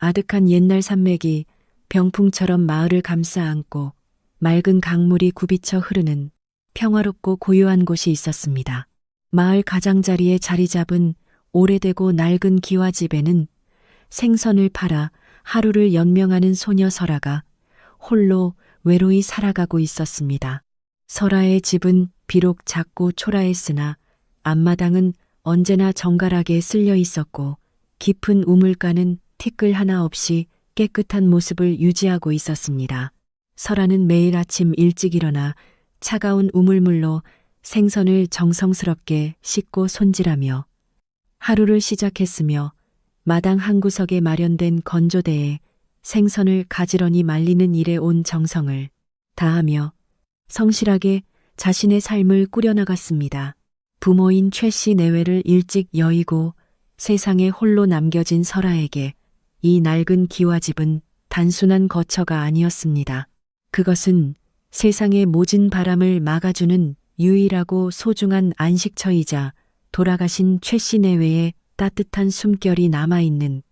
아득한 옛날 산맥이 병풍처럼 마을을 감싸 안고 맑은 강물이 굽이쳐 흐르는 평화롭고 고요한 곳이 있었습니다. 마을 가장자리에 자리 잡은 오래되고 낡은 기와집에는 생선을 팔아 하루를 연명하는 소녀 설아가 홀로 외로이 살아가고 있었습니다. 설아의 집은 비록 작고 초라했으나 앞마당은 언제나 정갈하게 쓸려 있었고 깊은 우물가는 티끌 하나 없이 깨끗한 모습을 유지하고 있었습니다. 설아는 매일 아침 일찍 일어나 차가운 우물물로 생선을 정성스럽게 씻고 손질하며 하루를 시작했으며 마당 한 구석에 마련된 건조대에 생선을 가지런히 말리는 일에 온 정성을 다하며 성실하게 자신의 삶을 꾸려나갔습니다. 부모인 최 씨 내외를 일찍 여의고 세상에 홀로 남겨진 설아에게 이 낡은 기와집은 단순한 거처가 아니었습니다. 그것은 세상의 모진 바람을 막아주는 유일하고 소중한 안식처이자 돌아가신 최 씨 내외의 따뜻한 숨결이 남아있는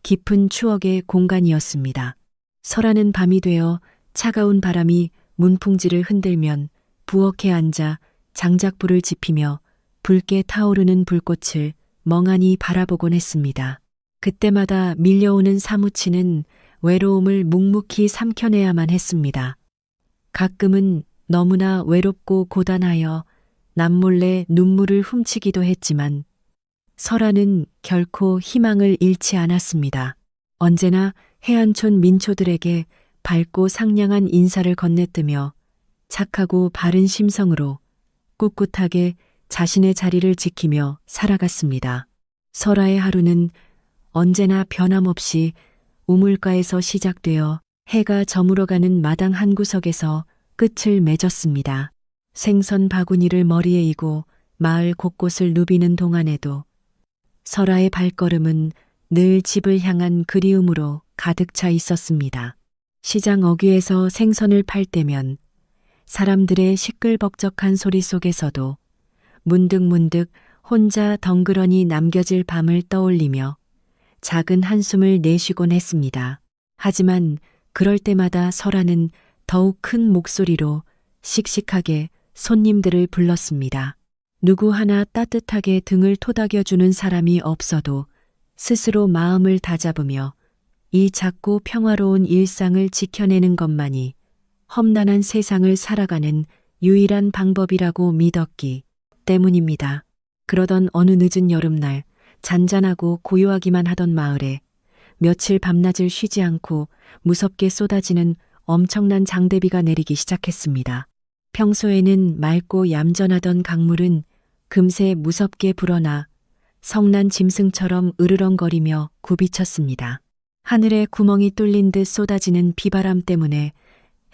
깊은 추억의 공간이었습니다. 설아는 밤이 되어 차가운 바람이 문풍지를 흔들면 부엌에 앉아 장작불을 지피며 붉게 타오르는 불꽃을 멍하니 바라보곤 했습니다. 그때마다 밀려오는 사무치는 외로움을 묵묵히 삼켜내야만 했습니다. 가끔은 너무나 외롭고 고단하여 남몰래 눈물을 훔치기도 했지만 설아는 결코 희망을 잃지 않았습니다. 언제나 해안촌 민초들에게 밝고 상냥한 인사를 건네뜨며 착하고 바른 심성으로 꿋꿋하게 자신의 자리를 지키며 살아갔습니다. 설아의 하루는 언제나 변함없이 우물가에서 시작되어 해가 저물어가는 마당 한 구석에서 끝을 맺었습니다. 생선 바구니를 머리에 이고 마을 곳곳을 누비는 동안에도 설아의 발걸음은 늘 집을 향한 그리움으로 가득 차 있었습니다. 시장 어귀에서 생선을 팔 때면 사람들의 시끌벅적한 소리 속에서도 문득문득 혼자 덩그러니 남겨질 밤을 떠올리며 작은 한숨을 내쉬곤 했습니다. 하지만 그럴 때마다 설아는 더욱 큰 목소리로 씩씩하게 손님들을 불렀습니다. 누구 하나 따뜻하게 등을 토닥여주는 사람이 없어도 스스로 마음을 다잡으며 이 작고 평화로운 일상을 지켜내는 것만이 험난한 세상을 살아가는 유일한 방법이라고 믿었기 때문입니다. 그러던 어느 늦은 여름날 잔잔하고 고요하기만 하던 마을에 며칠 밤낮을 쉬지 않고 무섭게 쏟아지는 엄청난 장대비가 내리기 시작했습니다. 평소에는 맑고 얌전하던 강물은 금세 무섭게 불어나 성난 짐승처럼 으르렁거리며 굽이쳤습니다. 하늘에 구멍이 뚫린 듯 쏟아지는 비바람 때문에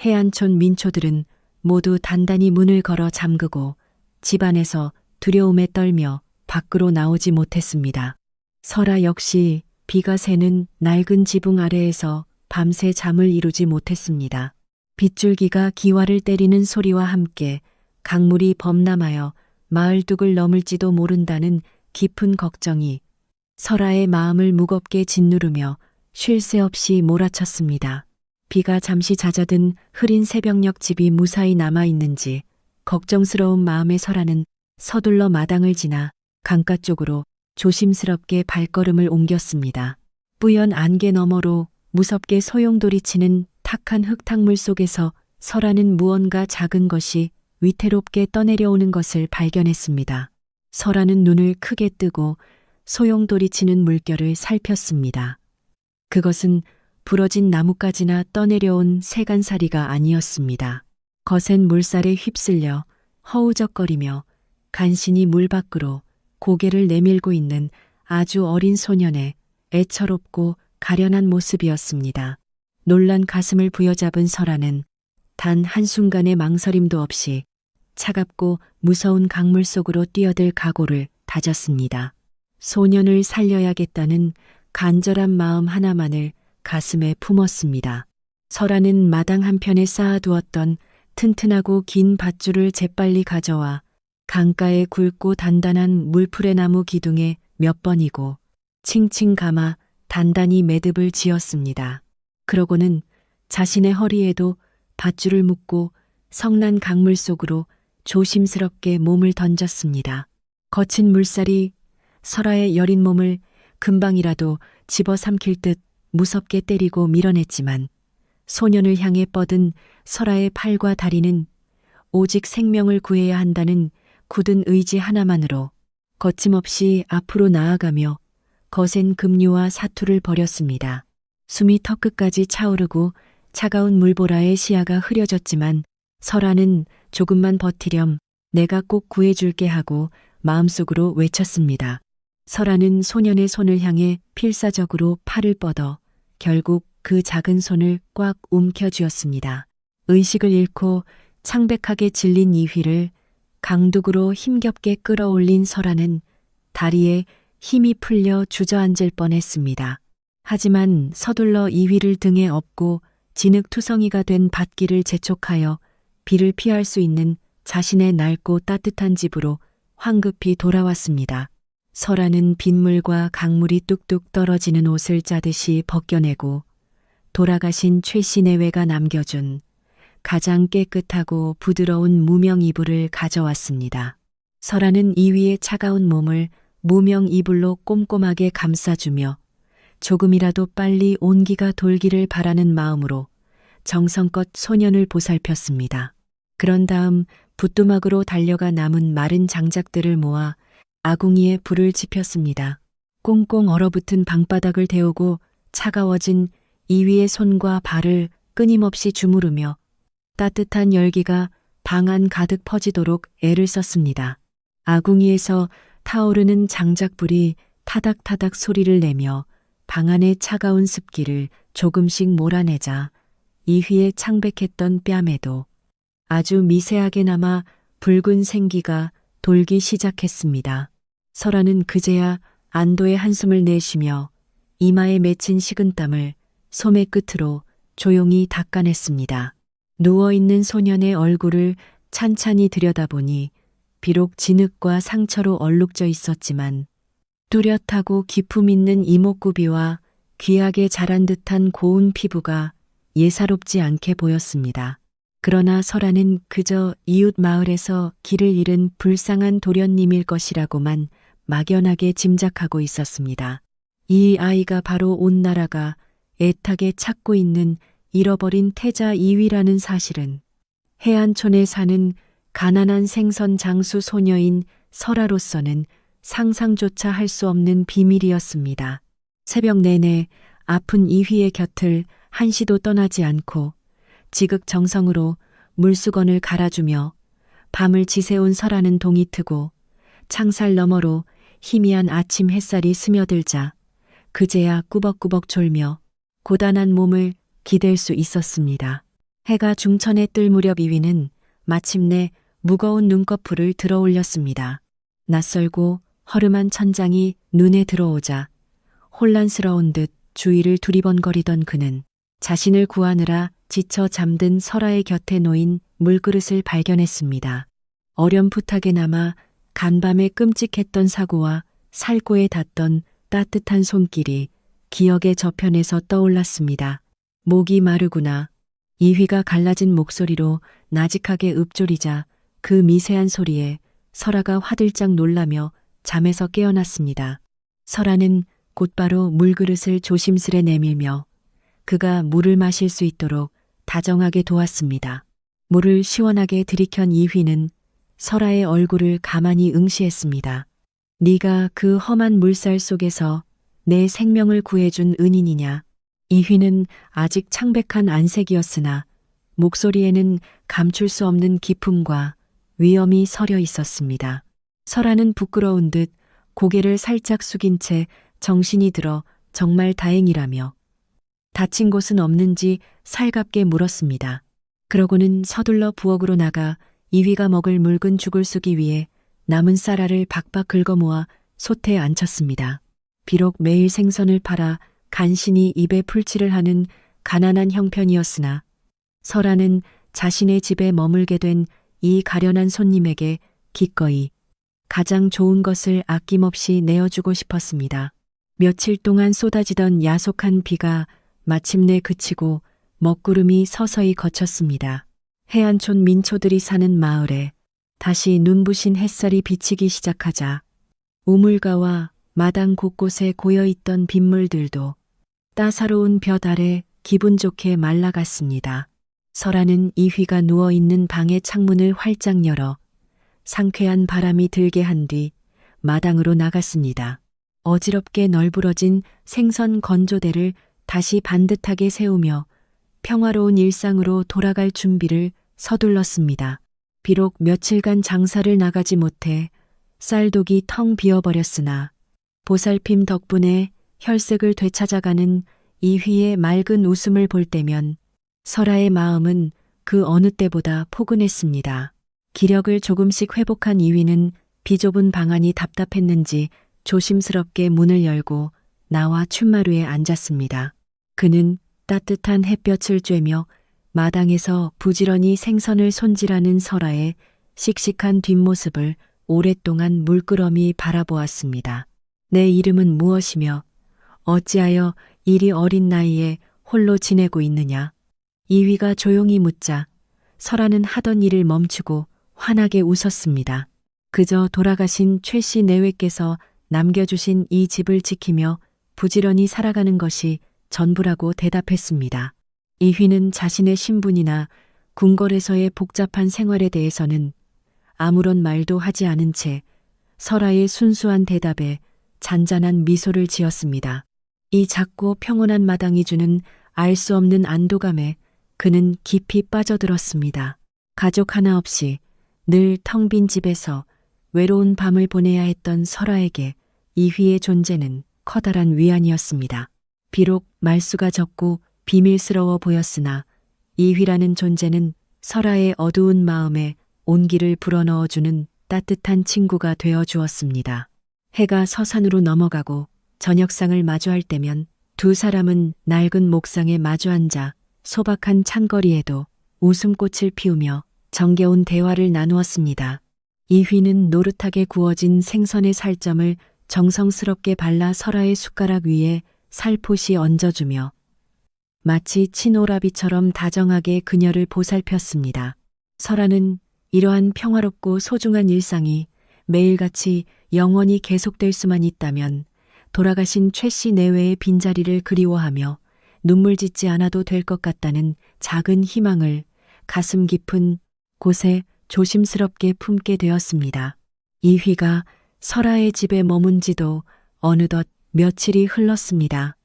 해안촌 민초들은 모두 단단히 문을 걸어 잠그고 집안에서 두려움에 떨며 밖으로 나오지 못했습니다. 설아 역시 비가 새는 낡은 지붕 아래에서 밤새 잠을 이루지 못했습니다. 빗줄기가 기와를 때리는 소리와 함께 강물이 범람하여 마을둑을 넘을지도 모른다는 깊은 걱정이 설아의 마음을 무겁게 짓누르며 쉴 새 없이 몰아쳤습니다. 비가 잠시 잦아든 흐린 새벽녘 집이 무사히 남아있는지 걱정스러운 마음의 설아는 서둘러 마당을 지나 강가 쪽으로 조심스럽게 발걸음을 옮겼습니다. 뿌연 안개 너머로 무섭게 소용돌이치는 탁한 흙탕물 속에서 설아는 무언가 작은 것이 위태롭게 떠내려오는 것을 발견했습니다. 설아는 눈을 크게 뜨고 소용돌이치는 물결을 살폈습니다. 그것은 부러진 나뭇가지나 떠내려온 새간사리가 아니었습니다. 거센 물살에 휩쓸려 허우적거리며 간신히 물 밖으로 고개를 내밀고 있는 아주 어린 소년의 애처롭고 가련한 모습이었습니다. 놀란 가슴을 부여잡은 설아는 단 한순간의 망설임도 없이 차갑고 무서운 강물 속으로 뛰어들 각오를 다졌습니다. 소년을 살려야겠다는 간절한 마음 하나만을 가슴에 품었습니다. 설아는 마당 한편에 쌓아두었던 튼튼하고 긴 밧줄을 재빨리 가져와 강가에 굵고 단단한 물풀의 나무 기둥에 몇 번이고 칭칭 감아 단단히 매듭을 지었습니다. 그러고는 자신의 허리에도 밧줄을 묶고 성난 강물 속으로 조심스럽게 몸을 던졌습니다. 거친 물살이 설아의 여린 몸을 금방이라도 집어삼킬 듯 무섭게 때리고 밀어냈지만 소년을 향해 뻗은 설아의 팔과 다리는 오직 생명을 구해야 한다는 굳은 의지 하나만으로 거침없이 앞으로 나아가며 거센 급류와 사투를 벌였습니다. 숨이 턱끝까지 차오르고 차가운 물보라에 시야가 흐려졌지만 설아는 조금만 버티렴 내가 꼭 구해줄게 하고 마음속으로 외쳤습니다. 설아는 소년의 손을 향해 필사적으로 팔을 뻗어 결국 그 작은 손을 꽉 움켜쥐었습니다. 의식을 잃고 창백하게 질린 이휘를 강둑으로 힘겹게 끌어올린 설아는 다리에 힘이 풀려 주저앉을 뻔했습니다. 하지만 서둘러 이휘를 등에 업고 진흙투성이가 된 밭길을 재촉하여 비를 피할 수 있는 자신의 낡고 따뜻한 집으로 황급히 돌아왔습니다. 설아는 빗물과 강물이 뚝뚝 떨어지는 옷을 짜듯이 벗겨내고 돌아가신 최씨 내외가 남겨준 가장 깨끗하고 부드러운 무명 이불을 가져왔습니다. 설아는 이휘의 차가운 몸을 무명 이불로 꼼꼼하게 감싸주며 조금이라도 빨리 온기가 돌기를 바라는 마음으로 정성껏 소년을 보살폈습니다. 그런 다음 부뚜막으로 달려가 남은 마른 장작들을 모아 아궁이에 불을 지폈습니다. 꽁꽁 얼어붙은 방바닥을 데우고 차가워진 이휘의 손과 발을 끊임없이 주무르며 따뜻한 열기가 방 안 가득 퍼지도록 애를 썼습니다. 아궁이에서 타오르는 장작불이 타닥타닥 소리를 내며 방 안의 차가운 습기를 조금씩 몰아내자 이휘의 창백했던 뺨에도 아주 미세하게 남아 붉은 생기가 돌기 시작했습니다. 설아는 그제야 안도의 한숨을 내쉬며 이마에 맺힌 식은땀을 소매 끝으로 조용히 닦아냈습니다. 누워있는 소년의 얼굴을 찬찬히 들여다보니 비록 진흙과 상처로 얼룩져 있었지만 뚜렷하고 기품 있는 이목구비와 귀하게 자란 듯한 고운 피부가 예사롭지 않게 보였습니다. 그러나 설아는 그저 이웃 마을에서 길을 잃은 불쌍한 도련님일 것이라고만 막연하게 짐작하고 있었습니다. 이 아이가 바로 온 나라가 애타게 찾고 있는 잃어버린 태자 이휘라는 사실은 해안촌에 사는 가난한 생선 장수 소녀인 설아로서는 상상조차 할 수 없는 비밀이었습니다. 새벽 내내 아픈 이휘의 곁을 한시도 떠나지 않고 지극정성으로 물수건을 갈아주며 밤을 지새운 설아는 동이 트고 창살 너머로 희미한 아침 햇살이 스며들자 그제야 꾸벅꾸벅 졸며 고단한 몸을 기댈 수 있었습니다. 해가 중천에 뜰 무렵 이휘는 마침내 무거운 눈꺼풀을 들어 올렸습니다. 낯설고 허름한 천장이 눈에 들어오자 혼란스러운 듯 주위를 두리번거리던 그는 자신을 구하느라 지쳐 잠든 설아의 곁에 놓인 물그릇을 발견했습니다. 어렴풋하게나마 간밤에 끔찍했던 사고와 살코에 닿던 따뜻한 손길이 기억의 저편에서 떠올랐습니다. 목이 마르구나. 이휘가 갈라진 목소리로 나직하게 읊조리자 그 미세한 소리에 설아가 화들짝 놀라며 잠에서 깨어났습니다. 설아는 곧바로 물그릇을 조심스레 내밀며 그가 물을 마실 수 있도록 다정하게 도왔습니다. 물을 시원하게 들이켠 이휘는 설아의 얼굴을 가만히 응시했습니다. 네가 그 험한 물살 속에서 내 생명을 구해준 은인이냐? 이휘는 아직 창백한 안색이었으나 목소리에는 감출 수 없는 기품과 위엄이 서려 있었습니다. 설아는 부끄러운 듯 고개를 살짝 숙인 채 정신이 들어 정말 다행이라며 다친 곳은 없는지 살갑게 물었습니다. 그러고는 서둘러 부엌으로 나가 이휘가 먹을 묽은 죽을 쓰기 위해 남은 쌀알을 박박 긁어모아 솥에 앉혔습니다. 비록 매일 생선을 팔아 간신히 입에 풀칠을 하는 가난한 형편이었으나 설아는 자신의 집에 머물게 된 이 가련한 손님에게 기꺼이 가장 좋은 것을 아낌없이 내어주고 싶었습니다. 며칠 동안 쏟아지던 야속한 비가 마침내 그치고 먹구름이 서서히 걷혔습니다. 해안촌 민초들이 사는 마을에 다시 눈부신 햇살이 비치기 시작하자 우물가와 마당 곳곳에 고여있던 빗물들도 따사로운 볕 아래 기분 좋게 말라갔습니다. 설아는 이휘가 누워있는 방의 창문을 활짝 열어 상쾌한 바람이 들게 한 뒤 마당으로 나갔습니다. 어지럽게 널브러진 생선 건조대를 다시 반듯하게 세우며 평화로운 일상으로 돌아갈 준비를 서둘렀습니다. 비록 며칠간 장사를 나가지 못해 쌀독이 텅 비어버렸으나 보살핌 덕분에 혈색을 되찾아가는 이휘의 맑은 웃음을 볼 때면 설아의 마음은 그 어느 때보다 포근했습니다. 기력을 조금씩 회복한 이휘는 비좁은 방 안이 답답했는지 조심스럽게 문을 열고 나와 춘마루에 앉았습니다. 그는 따뜻한 햇볕을 쬐며 마당에서 부지런히 생선을 손질하는 설아의 씩씩한 뒷모습을 오랫동안 물끄러미 바라보았습니다. 내 이름은 무엇이며 어찌하여 이리 어린 나이에 홀로 지내고 있느냐? 이휘가 조용히 묻자 설아는 하던 일을 멈추고 환하게 웃었습니다. 그저 돌아가신 최 씨 내외께서 남겨주신 이 집을 지키며 부지런히 살아가는 것이 전부라고 대답했습니다. 이휘는 자신의 신분이나 궁궐에서의 복잡한 생활에 대해서는 아무런 말도 하지 않은 채 설아의 순수한 대답에 잔잔한 미소를 지었습니다. 이 작고 평온한 마당이 주는 알 수 없는 안도감에 그는 깊이 빠져들었습니다. 가족 하나 없이 늘 텅 빈 집에서 외로운 밤을 보내야 했던 설아에게 이휘의 존재는 커다란 위안이었습니다. 비록 말수가 적고 비밀스러워 보였으나 이휘라는 존재는 설아의 어두운 마음에 온기를 불어넣어주는 따뜻한 친구가 되어 주었습니다. 해가 서산으로 넘어가고 저녁상을 마주할 때면 두 사람은 낡은 목상에 마주 앉아 소박한 찬거리에도 웃음꽃을 피우며 정겨운 대화를 나누었습니다. 이휘는 노릇하게 구워진 생선의 살점을 정성스럽게 발라 설아의 숟가락 위에 살포시 얹어주며 마치 친오라비처럼 다정하게 그녀를 보살폈습니다. 설아는 이러한 평화롭고 소중한 일상이 매일같이 영원히 계속될 수만 있다면 돌아가신 최 씨 내외의 빈자리를 그리워하며 눈물 짓지 않아도 될 것 같다는 작은 희망을 가슴 깊은 곳에 조심스럽게 품게 되었습니다. 이휘가 설아의 집에 머문 지도 어느덧 며칠이 흘렀습니다.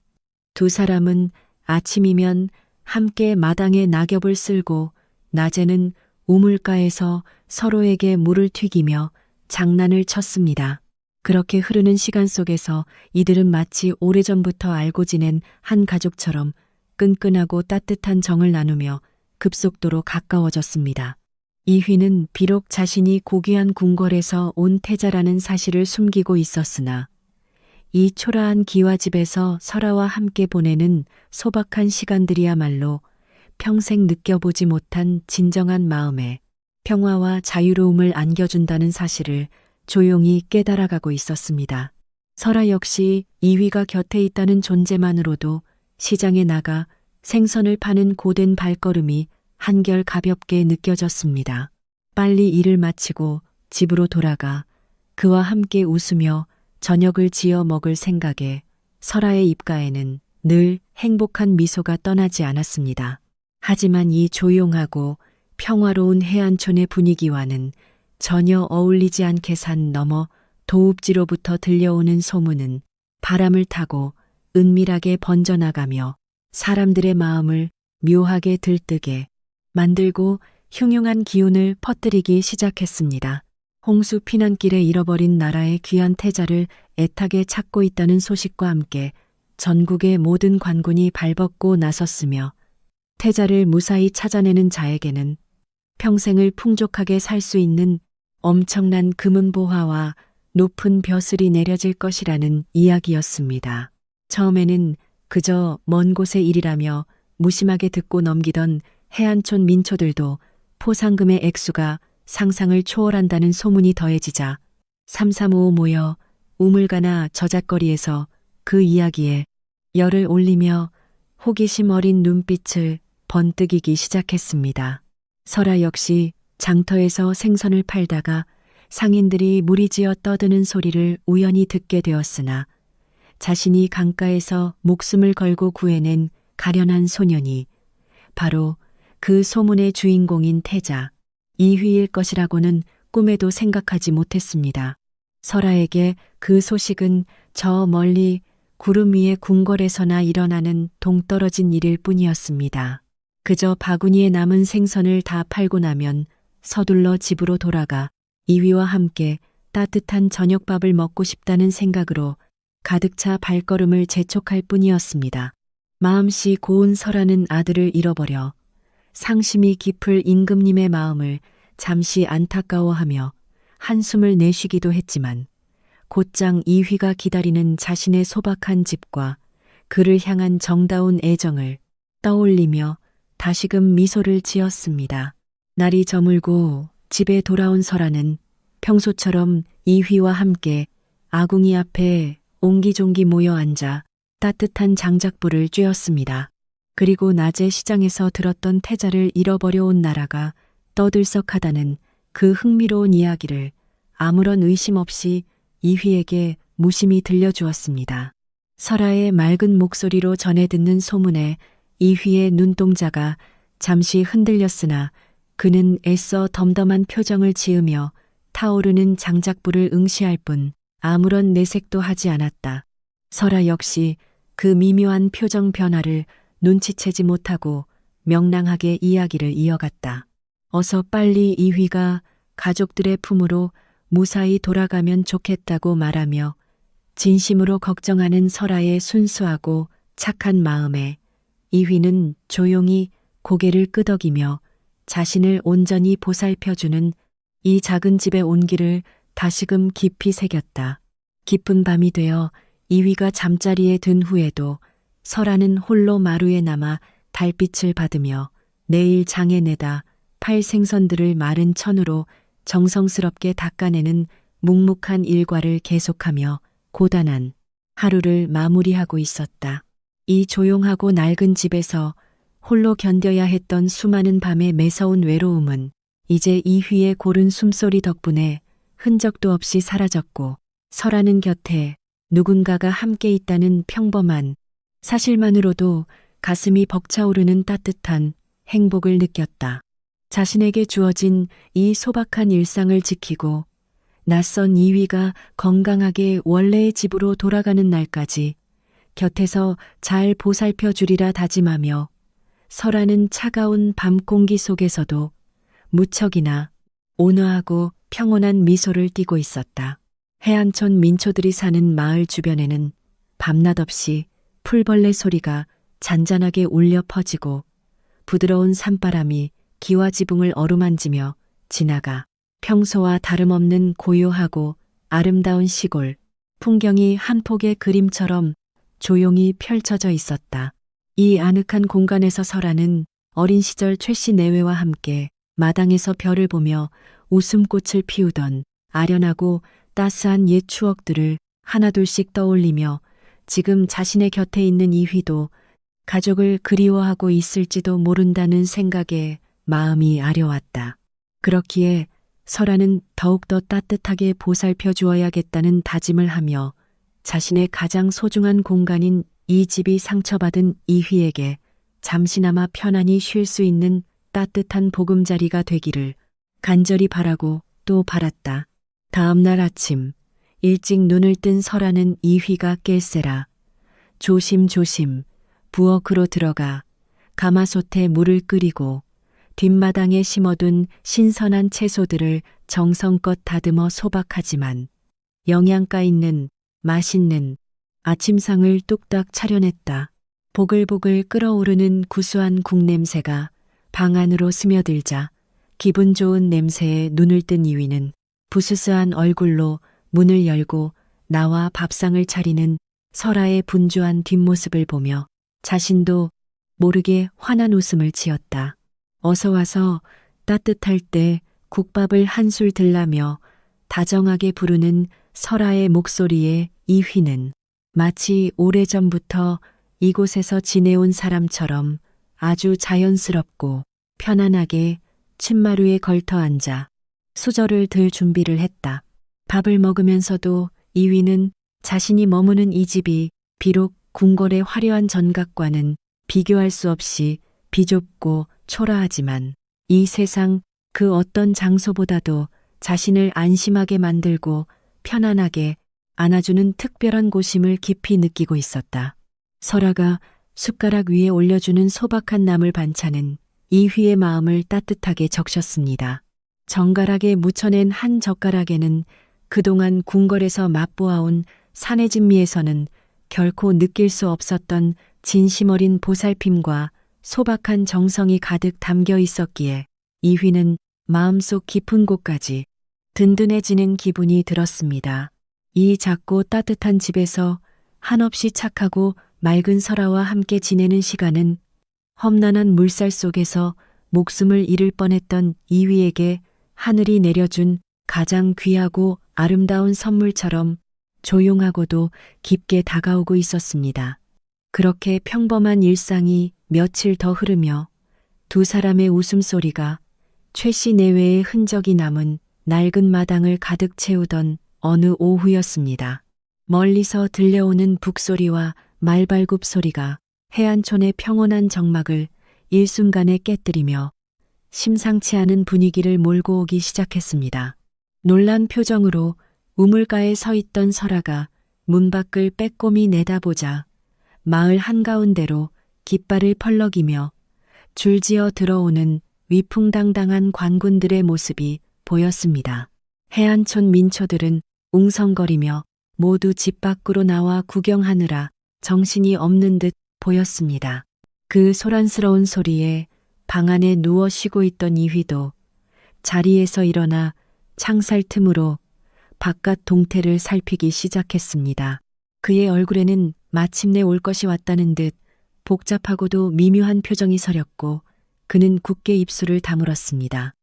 두 사람은 아침이면 함께 마당에 낙엽을 쓸고 낮에는 우물가에서 서로에게 물을 튀기며 장난을 쳤습니다. 그렇게 흐르는 시간 속에서 이들은 마치 오래전부터 알고 지낸 한 가족처럼 끈끈하고 따뜻한 정을 나누며 급속도로 가까워졌습니다. 이휘는 비록 자신이 고귀한 궁궐에서 온 태자라는 사실을 숨기고 있었으나 이 초라한 기와집에서 설아와 함께 보내는 소박한 시간들이야말로 평생 느껴보지 못한 진정한 마음에 평화와 자유로움을 안겨준다는 사실을 조용히 깨달아가고 있었습니다. 설아 역시 이휘가 곁에 있다는 존재만으로도 시장에 나가 생선을 파는 고된 발걸음이 한결 가볍게 느껴졌습니다. 빨리 일을 마치고 집으로 돌아가 그와 함께 웃으며 저녁을 지어 먹을 생각에 설아의 입가에는 늘 행복한 미소가 떠나지 않았습니다. 하지만 이 조용하고 평화로운 해안촌의 분위기와는 전혀 어울리지 않게 산 너머 도읍지로부터 들려오는 소문은 바람을 타고 은밀하게 번져나가며 사람들의 마음을 묘하게 들뜨게 만들고 흉흉한 기운을 퍼뜨리기 시작했습니다. 홍수 피난길에 잃어버린 나라의 귀한 태자를 애타게 찾고 있다는 소식과 함께 전국의 모든 관군이 발벗고 나섰으며 태자를 무사히 찾아내는 자에게는 평생을 풍족하게 살 수 있는 엄청난 금은보화와 높은 벼슬이 내려질 것이라는 이야기였습니다. 처음에는 그저 먼 곳의 일이라며 무심하게 듣고 넘기던 해안촌 민초들도 포상금의 액수가 상상을 초월한다는 소문이 더해지자 삼삼오오 모여 우물가나 저잣거리에서 그 이야기에 열을 올리며 호기심 어린 눈빛을 번뜩이기 시작했습니다. 설아 역시 장터에서 생선을 팔다가 상인들이 무리지어 떠드는 소리를 우연히 듣게 되었으나 자신이 강가에서 목숨을 걸고 구해낸 가련한 소년이 바로 그 소문의 주인공인 태자 이휘일 것이라고는 꿈에도 생각하지 못했습니다. 설아에게 그 소식은 저 멀리 구름 위의 궁궐에서나 일어나는 동떨어진 일일 뿐이었습니다. 그저 바구니에 남은 생선을 다 팔고 나면 서둘러 집으로 돌아가 이휘와 함께 따뜻한 저녁밥을 먹고 싶다는 생각으로 가득 차 발걸음을 재촉할 뿐이었습니다. 마음씨 고운 설아는 아들을 잃어버려 상심이 깊을 임금님의 마음을 잠시 안타까워하며 한숨을 내쉬기도 했지만 곧장 이휘가 기다리는 자신의 소박한 집과 그를 향한 정다운 애정을 떠올리며 다시금 미소를 지었습니다. 날이 저물고 집에 돌아온 설아는 평소처럼 이휘와 함께 아궁이 앞에 옹기종기 모여 앉아 따뜻한 장작불을 쬐었습니다. 그리고 낮에 시장에서 들었던 태자를 잃어버려 온 나라가 떠들썩하다는 그 흥미로운 이야기를 아무런 의심 없이 이휘에게 무심히 들려주었습니다. 설아의 맑은 목소리로 전해 듣는 소문에 이휘의 눈동자가 잠시 흔들렸으나 그는 애써 덤덤한 표정을 지으며 타오르는 장작불을 응시할 뿐 아무런 내색도 하지 않았다. 설아 역시 그 미묘한 표정 변화를 눈치채지 못하고 명랑하게 이야기를 이어갔다. 어서 빨리 이휘가 가족들의 품으로 무사히 돌아가면 좋겠다고 말하며 진심으로 걱정하는 설아의 순수하고 착한 마음에 이휘는 조용히 고개를 끄덕이며 자신을 온전히 보살펴주는 이 작은 집의 온기를 다시금 깊이 새겼다. 깊은 밤이 되어 이휘가 잠자리에 든 후에도 설아는 홀로 마루에 남아 달빛을 받으며 내일 장에 내다 팔 생선들을 마른 천으로 정성스럽게 닦아내는 묵묵한 일과를 계속하며 고단한 하루를 마무리하고 있었다. 이 조용하고 낡은 집에서 홀로 견뎌야 했던 수많은 밤의 매서운 외로움은 이제 이휘의 고른 숨소리 덕분에 흔적도 없이 사라졌고 설아는 곁에 누군가가 함께 있다는 평범한 사실만으로도 가슴이 벅차오르는 따뜻한 행복을 느꼈다. 자신에게 주어진 이 소박한 일상을 지키고 낯선 이휘가 건강하게 원래의 집으로 돌아가는 날까지 곁에서 잘 보살펴 주리라 다짐하며 설아는 차가운 밤 공기 속에서도 무척이나 온화하고 평온한 미소를 띠고 있었다. 해안촌 민초들이 사는 마을 주변에는 밤낮 없이 풀벌레 소리가 잔잔하게 울려 퍼지고 부드러운 산바람이 기와 지붕을 어루만지며 지나가 평소와 다름없는 고요하고 아름다운 시골 풍경이 한 폭의 그림처럼 조용히 펼쳐져 있었다. 이 아늑한 공간에서 설아는 어린 시절 최씨 내외와 함께 마당에서 별을 보며 웃음꽃을 피우던 아련하고 따스한 옛 추억들을 하나둘씩 떠올리며 지금 자신의 곁에 있는 이휘도 가족을 그리워하고 있을지도 모른다는 생각에 마음이 아려왔다. 그렇기에 설아는 더욱더 따뜻하게 보살펴 주어야겠다는 다짐을 하며 자신의 가장 소중한 공간인 이 집이 상처받은 이휘에게 잠시나마 편안히 쉴 수 있는 따뜻한 보금자리가 되기를 간절히 바라고 또 바랐다. 다음 날 아침 일찍 눈을 뜬 설아는 이휘가 깰세라 조심조심 부엌으로 들어가 가마솥에 물을 끓이고 뒷마당에 심어둔 신선한 채소들을 정성껏 다듬어 소박하지만 영양가 있는 맛있는 아침상을 뚝딱 차려냈다. 보글보글 끓어오르는 구수한 국 냄새가 방 안으로 스며들자 기분 좋은 냄새에 눈을 뜬 이휘는 부스스한 얼굴로 문을 열고 나와 밥상을 차리는 설아의 분주한 뒷모습을 보며 자신도 모르게 환한 웃음을 지었다. 어서 와서 따뜻할 때 국밥을 한술 들라며 다정하게 부르는 설아의 목소리에 이휘는 마치 오래전부터 이곳에서 지내온 사람처럼 아주 자연스럽고 편안하게 침마루에 걸터 앉아 수저를 들 준비를 했다. 밥을 먹으면서도 이휘는 자신이 머무는 이 집이 비록 궁궐의 화려한 전각과는 비교할 수 없이 비좁고 초라하지만 이 세상 그 어떤 장소보다도 자신을 안심하게 만들고 편안하게 안아주는 특별한 곳임을 깊이 느끼고 있었다. 설아가 숟가락 위에 올려주는 소박한 나물 반찬은 이휘의 마음을 따뜻하게 적셨습니다. 정갈하게 묻혀낸 한 젓가락에는 그동안 궁궐에서 맛보아온 사내진미에서는 결코 느낄 수 없었던 진심 어린 보살핌과 소박한 정성이 가득 담겨 있었기에 이휘는 마음속 깊은 곳까지 든든해지는 기분이 들었습니다. 이 작고 따뜻한 집에서 한없이 착하고 맑은 설아와 함께 지내는 시간은 험난한 물살 속에서 목숨을 잃을 뻔했던 이휘에게 하늘이 내려준 가장 귀하고 아름다운 선물처럼 조용하고도 깊게 다가오고 있었습니다. 그렇게 평범한 일상이 며칠 더 흐르며 두 사람의 웃음소리가 최씨 내외의 흔적이 남은 낡은 마당을 가득 채우던 어느 오후였습니다. 멀리서 들려오는 북소리와 말발굽 소리가 해안촌의 평온한 정막을 일순간에 깨뜨리며 심상치 않은 분위기를 몰고 오기 시작했습니다. 놀란 표정으로 우물가에 서 있던 설아가 문 밖을 빼꼼히 내다보자 마을 한가운데로 깃발을 펄럭이며 줄지어 들어오는 위풍당당한 관군들의 모습이 보였습니다. 해안촌 민초들은 웅성거리며 모두 집 밖으로 나와 구경하느라 정신이 없는 듯 보였습니다. 그 소란스러운 소리에 방 안에 누워 쉬고 있던 이휘도 자리에서 일어나 창살 틈으로 바깥 동태를 살피기 시작했습니다. 그의 얼굴에는 마침내 올 것이 왔다는 듯 복잡하고도 미묘한 표정이 서렸고 그는 굳게 입술을 다물었습니다.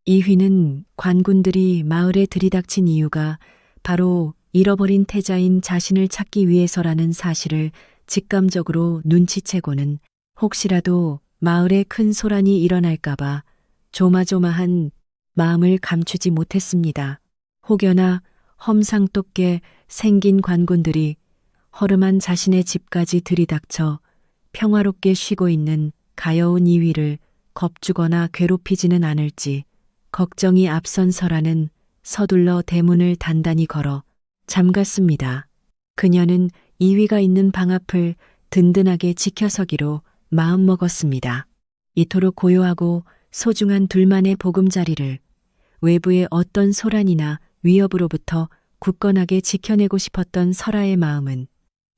이휘는 관군들이 마을에 들이닥친 이유가 바로 잃어버린 태자인 자신을 찾기 위해서라는 사실을 직감적으로 눈치채고는 혹시라도 마을에 큰 소란이 일어날까봐 조마조마한 마음을 감추지 못했습니다. 혹여나 험상궂게 생긴 관군들이 허름한 자신의 집까지 들이닥쳐 평화롭게 쉬고 있는 가여운 이휘를 겁주거나 괴롭히지는 않을지 걱정이 앞선 설아는 서둘러 대문을 단단히 걸어 잠갔습니다. 그녀는 이휘가 있는 방 앞을 든든하게 지켜서기로 마음먹었습니다. 이토록 고요하고 소중한 둘만의 보금자리를 외부의 어떤 소란이나 위협으로부터 굳건하게 지켜내고 싶었던 설아의 마음은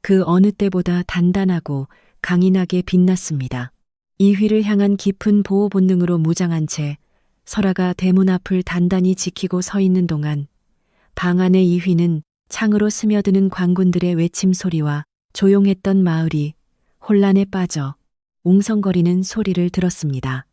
그 어느 때보다 단단하고 강인하게 빛났습니다. 이휘를 향한 깊은 보호 본능으로 무장한 채 설아가 대문 앞을 단단히 지키고 서 있는 동안 방 안의 이휘는 창으로 스며드는 관군들의 외침 소리와 조용했던 마을이 혼란에 빠져 웅성거리는 소리를 들었습니다.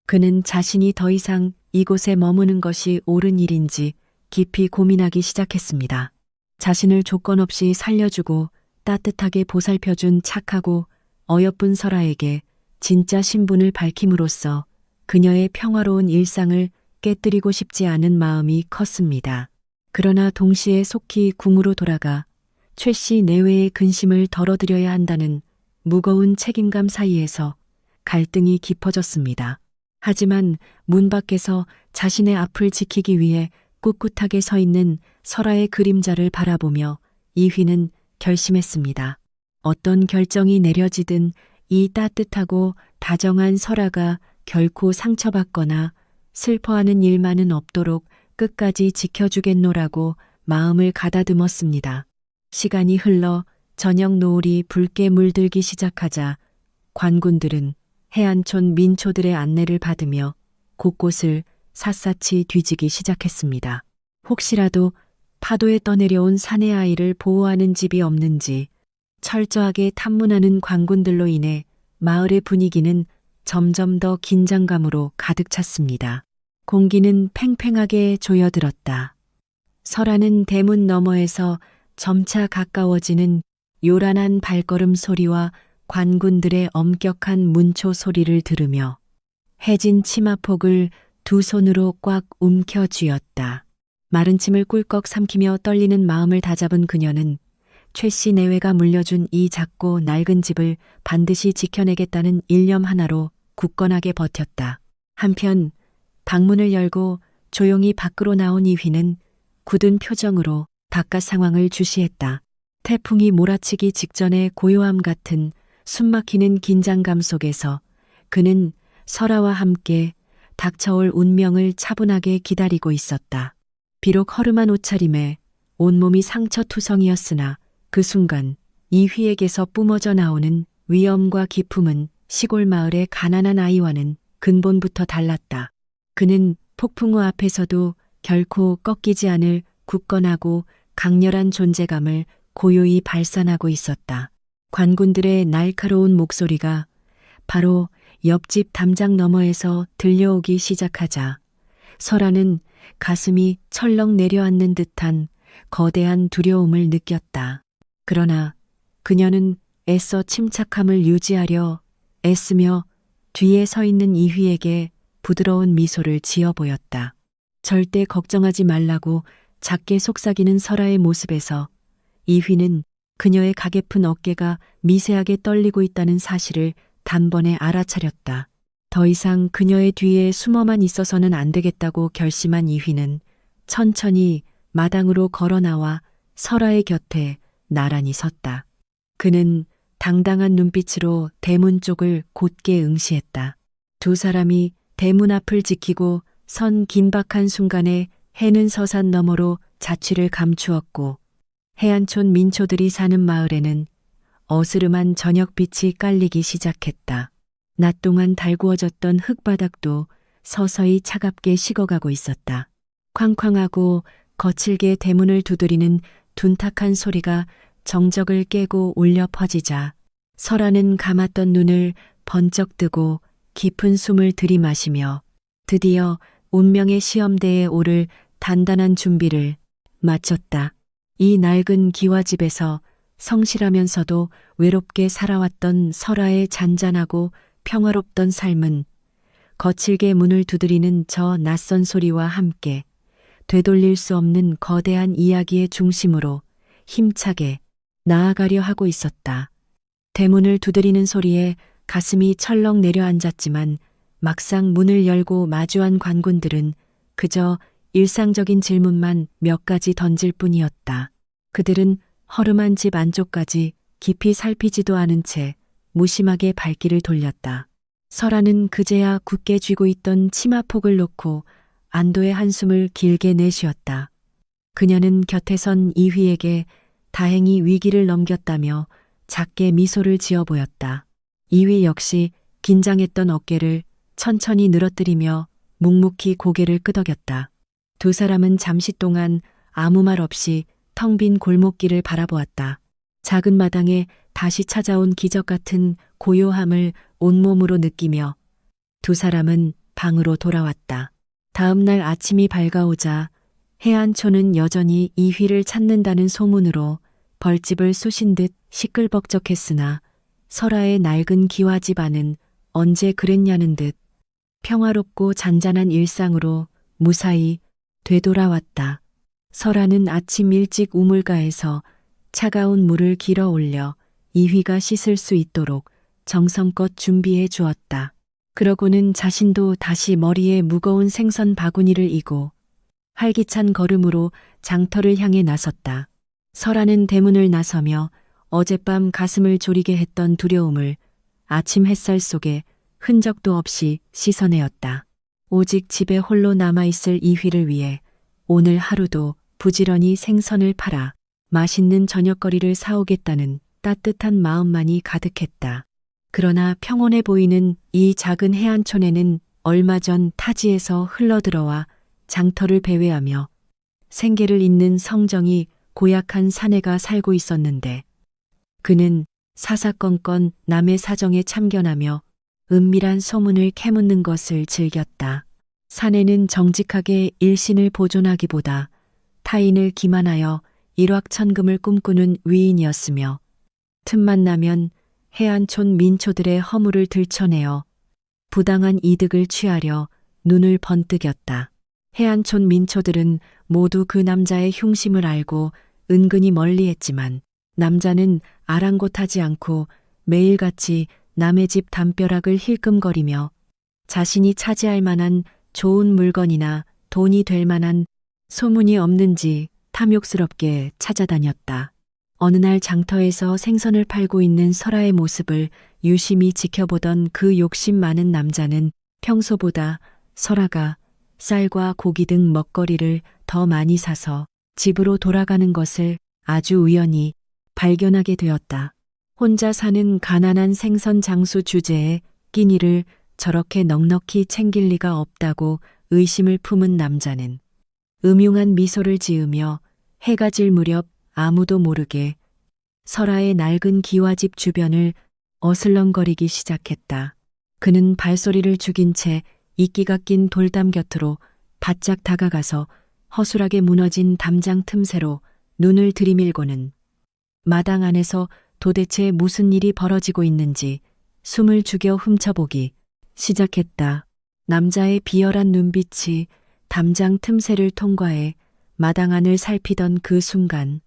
그는 자신이 더 이상 이곳에 머무는 것이 옳은 일인지 깊이 고민하기 시작했습니다. 자신을 조건 없이 살려주고 따뜻하게 보살펴준 착하고 어여쁜 설아에게 진짜 신분을 밝힘으로써 그녀의 평화로운 일상을 깨뜨리고 싶지 않은 마음이 컸습니다. 그러나 동시에 속히 궁으로 돌아가 최씨 내외의 근심을 덜어드려야 한다는 무거운 책임감 사이에서 갈등이 깊어졌습니다. 하지만 문 밖에서 자신의 앞을 지키기 위해 꿋꿋하게 서 있는 설아의 그림자를 바라보며 이휘는 결심했습니다. 어떤 결정이 내려지든 이 따뜻하고 다정한 설아가 결코 상처받거나 슬퍼하는 일만은 없도록 끝까지 지켜주겠노라고 마음을 가다듬었습니다. 시간이 흘러 저녁 노을이 붉게 물들기 시작하자 관군들은 해안촌 민초들의 안내를 받으며 곳곳을 샅샅이 뒤지기 시작했습니다. 혹시라도 파도에 떠내려온 사내 아이를 보호하는 집이 없는지 철저하게 탐문하는 관군들로 인해 마을의 분위기는 점점 더 긴장감으로 가득 찼습니다. 공기는 팽팽하게 조여들었다. 설아는 대문 너머에서 점차 가까워지는 요란한 발걸음 소리와 관군들의 엄격한 문초 소리를 들으며 해진 치마폭을 두 손으로 꽉 움켜 쥐었다. 마른 침을 꿀꺽 삼키며 떨리는 마음을 다잡은 그녀는 최 씨 내외가 물려준 이 작고 낡은 집을 반드시 지켜내겠다는 일념 하나로 굳건하게 버텼다. 한편 방문을 열고 조용히 밖으로 나온 이휘는 굳은 표정으로 바깥 상황을 주시했다. 태풍이 몰아치기 직전의 고요함 같은 숨막히는 긴장감 속에서 그는 설아와 함께 닥쳐올 운명을 차분하게 기다리고 있었다. 비록 허름한 옷차림에 온몸이 상처투성이었으나 그 순간 이휘에게서 뿜어져 나오는 위엄과 기품은 시골 마을의 가난한 아이와는 근본부터 달랐다. 그는 폭풍우 앞에서도 결코 꺾이지 않을 굳건하고 강렬한 존재감을 고요히 발산하고 있었다. 관군들의 날카로운 목소리가 바로 옆집 담장 너머에서 들려오기 시작하자 설아는 가슴이 철렁 내려앉는 듯한 거대한 두려움을 느꼈다. 그러나 그녀는 애써 침착함을 유지하려 애쓰며 뒤에 서 있는 이휘에게 부드러운 미소를 지어 보였다. 절대 걱정하지 말라고 작게 속삭이는 설아의 모습에서 이휘는 그녀의 가배은 어깨가 미세하게 떨리고 있다는 사실을 단번에 알아차렸다. 더 이상 그녀의 뒤에 숨어만 있어서는 안 되겠다고 결심한 이휘는 천천히 마당으로 걸어 나와 설아의 곁에 나란히 섰다. 그는 당당한 눈빛으로 대문 쪽을 곧게 응시했다. 두 사람이 대문 앞을 지키고 선 긴박한 순간에 해는 서산 너머로 자취를 감추었고 해안촌 민초들이 사는 마을에는 어스름한 저녁빛이 깔리기 시작했다. 낮 동안 달구어졌던 흙바닥도 서서히 차갑게 식어가고 있었다. 쾅쾅하고 거칠게 대문을 두드리는 둔탁한 소리가 정적을 깨고 울려 퍼지자 설아는 감았던 눈을 번쩍 뜨고 깊은 숨을 들이마시며 드디어 운명의 시험대에 오를 단단한 준비를 마쳤다. 이 낡은 기와집에서 성실하면서도 외롭게 살아왔던 설아의 잔잔하고 평화롭던 삶은 거칠게 문을 두드리는 저 낯선 소리와 함께 되돌릴 수 없는 거대한 이야기의 중심으로 힘차게 나아가려 하고 있었다. 대문을 두드리는 소리에 가슴이 철렁 내려앉았지만 막상 문을 열고 마주한 관군들은 그저 일상적인 질문만 몇 가지 던질 뿐이었다. 그들은 허름한 집 안쪽까지 깊이 살피지도 않은 채 무심하게 발길을 돌렸다. 설아는 그제야 굳게 쥐고 있던 치마폭을 놓고 안도의 한숨을 길게 내쉬었다. 그녀는 곁에 선 이휘에게 다행히 위기를 넘겼다며 작게 미소를 지어 보였다. 이휘 역시 긴장했던 어깨를 천천히 늘어뜨리며 묵묵히 고개를 끄덕였다. 두 사람은 잠시 동안 아무 말 없이 텅 빈 골목길을 바라보았다. 작은 마당에 다시 찾아온 기적 같은 고요함을 온몸으로 느끼며 두 사람은 방으로 돌아왔다. 다음 날 아침이 밝아오자 해안초는 여전히 이휘를 찾는다는 소문으로 벌집을 쑤신 듯 시끌벅적했으나 설아의 낡은 기와집 안은 언제 그랬냐는 듯 평화롭고 잔잔한 일상으로 무사히 되돌아왔다. 설아는 아침 일찍 우물가에서 차가운 물을 길어 올려 이휘가 씻을 수 있도록 정성껏 준비해 주었다. 그러고는 자신도 다시 머리에 무거운 생선 바구니를 이고 활기찬 걸음으로 장터를 향해 나섰다. 설아는 대문을 나서며 어젯밤 가슴을 졸이게 했던 두려움을 아침 햇살 속에 흔적도 없이 씻어내었다. 오직 집에 홀로 남아있을 이휘를 위해 오늘 하루도 부지런히 생선을 팔아 맛있는 저녁거리를 사오겠다는 따뜻한 마음만이 가득했다. 그러나 평온해 보이는 이 작은 해안촌에는 얼마 전 타지에서 흘러들어와 장터를 배회하며 생계를 잇는 성정이 고약한 사내가 살고 있었는데 그는 사사건건 남의 사정에 참견하며 은밀한 소문을 캐묻는 것을 즐겼다. 사내는 정직하게 일신을 보존하기보다 타인을 기만하여 일확천금을 꿈꾸는 위인이었으며 틈만 나면 해안촌 민초들의 허물을 들춰내어 부당한 이득을 취하려 눈을 번뜩였다. 해안촌 민초들은 모두 그 남자의 흉심을 알고 은근히 멀리했지만 남자는 아랑곳하지 않고 매일같이 남의 집 담벼락을 힐끔거리며 자신이 차지할 만한 좋은 물건이나 돈이 될 만한 소문이 없는지 탐욕스럽게 찾아다녔다. 어느 날 장터에서 생선을 팔고 있는 설아의 모습을 유심히 지켜보던 그 욕심 많은 남자는 평소보다 설아가 쌀과 고기 등 먹거리를 더 많이 사서 집으로 돌아가는 것을 아주 우연히 발견하게 되었다. 혼자 사는 가난한 생선 장수 주제에 끼니를 저렇게 넉넉히 챙길 리가 없다고 의심을 품은 남자는 음흉한 미소를 지으며 해가 질 무렵 아무도 모르게 설아의 낡은 기와집 주변을 어슬렁거리기 시작했다. 그는 발소리를 죽인 채 이끼가 낀 돌담 곁으로 바짝 다가가서 허술하게 무너진 담장 틈새로 눈을 들이밀고는 마당 안에서 도대체 무슨 일이 벌어지고 있는지 숨을 죽여 훔쳐보기 시작했다. 남자의 비열한 눈빛이 담장 틈새를 통과해 마당 안을 살피던 그 순간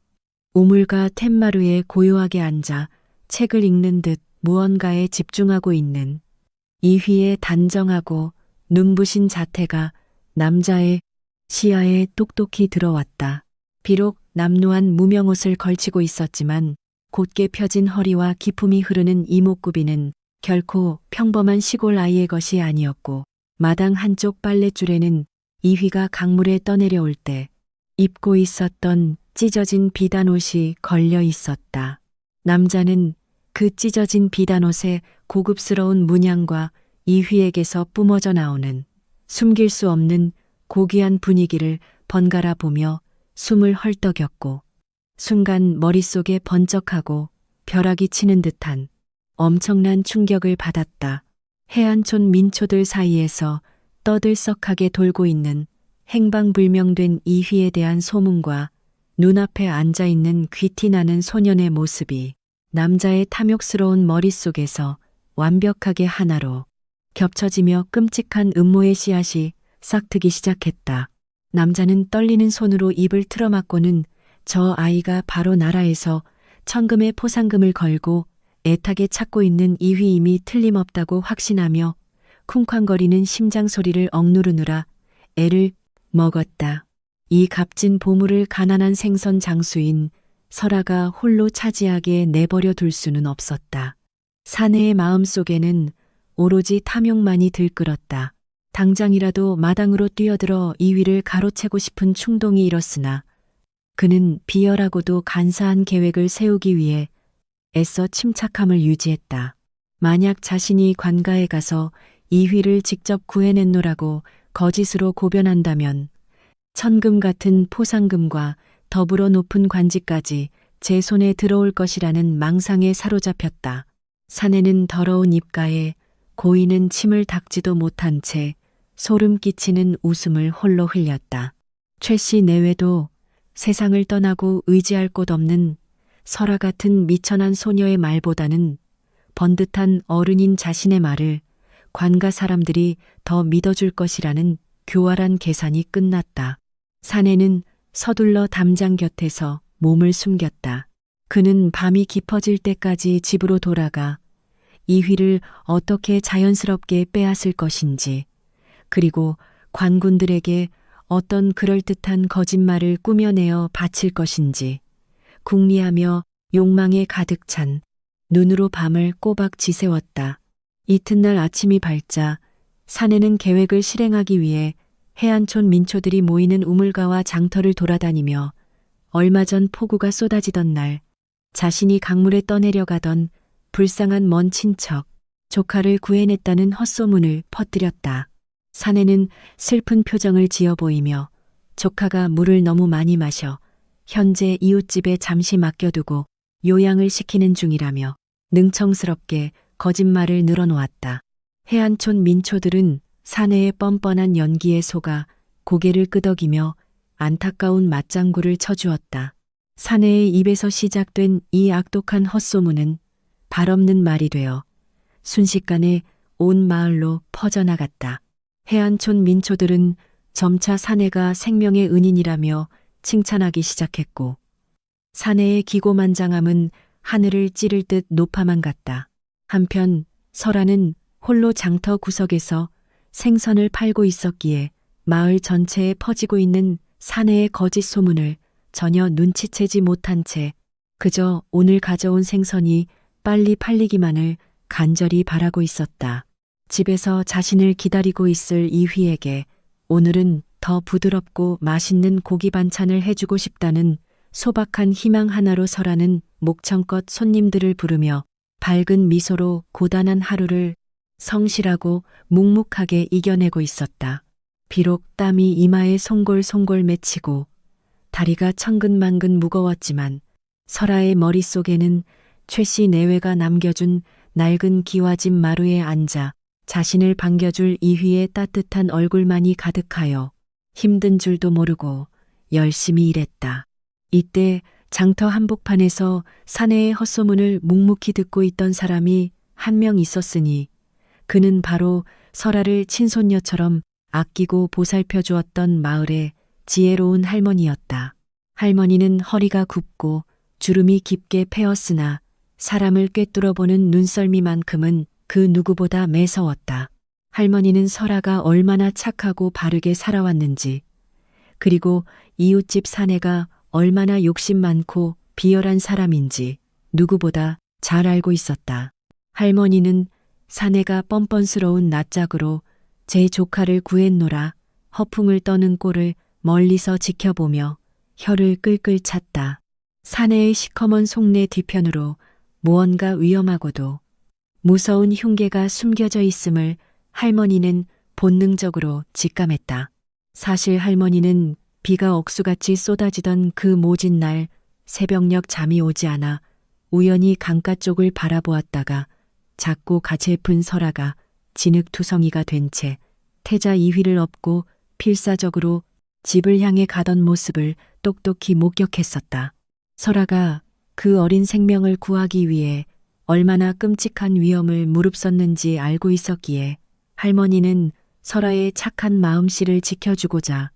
우물가 툇마루에 고요하게 앉아 책을 읽는 듯 무언가에 집중하고 있는 이휘의 단정하고 눈부신 자태가 남자의 시야에 똑똑히 들어왔다. 비록 남루한 무명옷을 걸치고 있었지만 곧게 펴진 허리와 기품이 흐르는 이목구비는 결코 평범한 시골 아이의 것이 아니었고 마당 한쪽 빨랫줄에는 이휘가 강물에 떠내려올 때 입고 있었던 찢어진 비단옷이 걸려 있었다. 남자는 그 찢어진 비단옷의 고급스러운 문양과 이휘에게서 뿜어져 나오는 숨길 수 없는 고귀한 분위기를 번갈아 보며 숨을 헐떡였고 순간 머릿속에 번쩍하고 벼락이 치는 듯한 엄청난 충격을 받았다. 해안촌 민초들 사이에서 떠들썩하게 돌고 있는 행방불명된 이휘에 대한 소문과 눈앞에 앉아있는 귀티나는 소년의 모습이 남자의 탐욕스러운 머릿속에서 완벽하게 하나로 겹쳐지며 끔찍한 음모의 씨앗이 싹트기 시작했다. 남자는 떨리는 손으로 입을 틀어막고는 저 아이가 바로 나라에서 천금의 포상금을 걸고 애타게 찾고 있는 이휘임이 틀림없다고 확신하며 쿵쾅거리는 심장 소리를 억누르느라 애를 먹었다. 이 값진 보물을 가난한 생선 장수인 설아가 홀로 차지하게 내버려 둘 수는 없었다. 사내의 마음속에는 오로지 탐욕만이 들끓었다. 당장이라도 마당으로 뛰어들어 이휘를 가로채고 싶은 충동이 일었으나 그는 비열하고도 간사한 계획을 세우기 위해 애써 침착함을 유지했다. 만약 자신이 관가에 가서 이휘를 직접 구해냈노라고 거짓으로 고변한다면 천금 같은 포상금과 더불어 높은 관직까지 제 손에 들어올 것이라는 망상에 사로잡혔다. 사내는 더러운 입가에 고이는 침을 닦지도 못한 채 소름 끼치는 웃음을 홀로 흘렸다. 최 씨 내외도 세상을 떠나고 의지할 곳 없는 설아 같은 미천한 소녀의 말보다는 번듯한 어른인 자신의 말을 관가 사람들이 더 믿어줄 것이라는 교활한 계산이 끝났다. 사내는 서둘러 담장 곁에서 몸을 숨겼다. 그는 밤이 깊어질 때까지 집으로 돌아가 이휘를 어떻게 자연스럽게 빼앗을 것인지, 그리고 관군들에게 어떤 그럴듯한 거짓말을 꾸며내어 바칠 것인지 궁리하며 욕망에 가득 찬 눈으로 밤을 꼬박 지새웠다. 이튿날 아침이 밝자 사내는 계획을 실행하기 위해 해안촌 민초들이 모이는 우물가와 장터를 돌아다니며 얼마 전 폭우가 쏟아지던 날 자신이 강물에 떠내려가던 불쌍한 먼 친척, 조카를 구해냈다는 헛소문을 퍼뜨렸다. 사내는 슬픈 표정을 지어 보이며 조카가 물을 너무 많이 마셔 현재 이웃집에 잠시 맡겨두고 요양을 시키는 중이라며 능청스럽게 거짓말을 늘어놓았다. 해안촌 민초들은 사내의 뻔뻔한 연기에 속아 고개를 끄덕이며 안타까운 맞장구를 쳐주었다. 사내의 입에서 시작된 이 악독한 헛소문은 발없는 말이 되어 순식간에 온 마을로 퍼져나갔다. 해안촌 민초들은 점차 사내가 생명의 은인이라며 칭찬하기 시작했고 사내의 기고만장함은 하늘을 찌를 듯 높아만 갔다. 한편 설아는 홀로 장터 구석에서 생선을 팔고 있었기에 마을 전체에 퍼지고 있는 사내의 거짓 소문을 전혀 눈치채지 못한 채 그저 오늘 가져온 생선이 빨리 팔리기만을 간절히 바라고 있었다. 집에서 자신을 기다리고 있을 이휘에게 오늘은 더 부드럽고 맛있는 고기 반찬을 해주고 싶다는 소박한 희망 하나로 설아는 목청껏 손님들을 부르며 밝은 미소로 고단한 하루를 성실하고 묵묵하게 이겨내고 있었다. 비록 땀이 이마에 송골송골 맺히고 다리가 천근만근 무거웠지만 설아의 머릿속에는 최씨 내외가 남겨준 낡은 기와집 마루에 앉아 자신을 반겨줄 이휘의 따뜻한 얼굴만이 가득하여 힘든 줄도 모르고 열심히 일했다. 이때 장터 한복판에서 사내의 헛소문을 묵묵히 듣고 있던 사람이 한 명 있었으니 그는 바로 설아를 친손녀처럼 아끼고 보살펴 주었던 마을의 지혜로운 할머니였다. 할머니는 허리가 굽고 주름이 깊게 패었으나 사람을 꿰뚫어 보는 눈썰미만큼은 그 누구보다 매서웠다. 할머니는 설아가 얼마나 착하고 바르게 살아왔는지, 그리고 이웃집 사내가 얼마나 욕심 많고 비열한 사람인지 누구보다 잘 알고 있었다. 할머니는 사내가 뻔뻔스러운 낯짝으로 제 조카를 구했노라 허풍을 떠는 꼴을 멀리서 지켜보며 혀를 끌끌 찼다. 사내의 시커먼 속내 뒤편으로 무언가 위험하고도 무서운 흉계가 숨겨져 있음을 할머니는 본능적으로 직감했다. 사실 할머니는 비가 억수같이 쏟아지던 그 모진 날 새벽녘 잠이 오지 않아 우연히 강가 쪽을 바라보았다가 작고 가칠픈 설아가 진흙투성이가 된 채 태자 이휘를 업고 필사적으로 집을 향해 가던 모습을 똑똑히 목격했었다. 설아가 그 어린 생명을 구하기 위해 얼마나 끔찍한 위험을 무릅썼는지 알고 있었기에 할머니는 설아의 착한 마음씨를 지켜주고자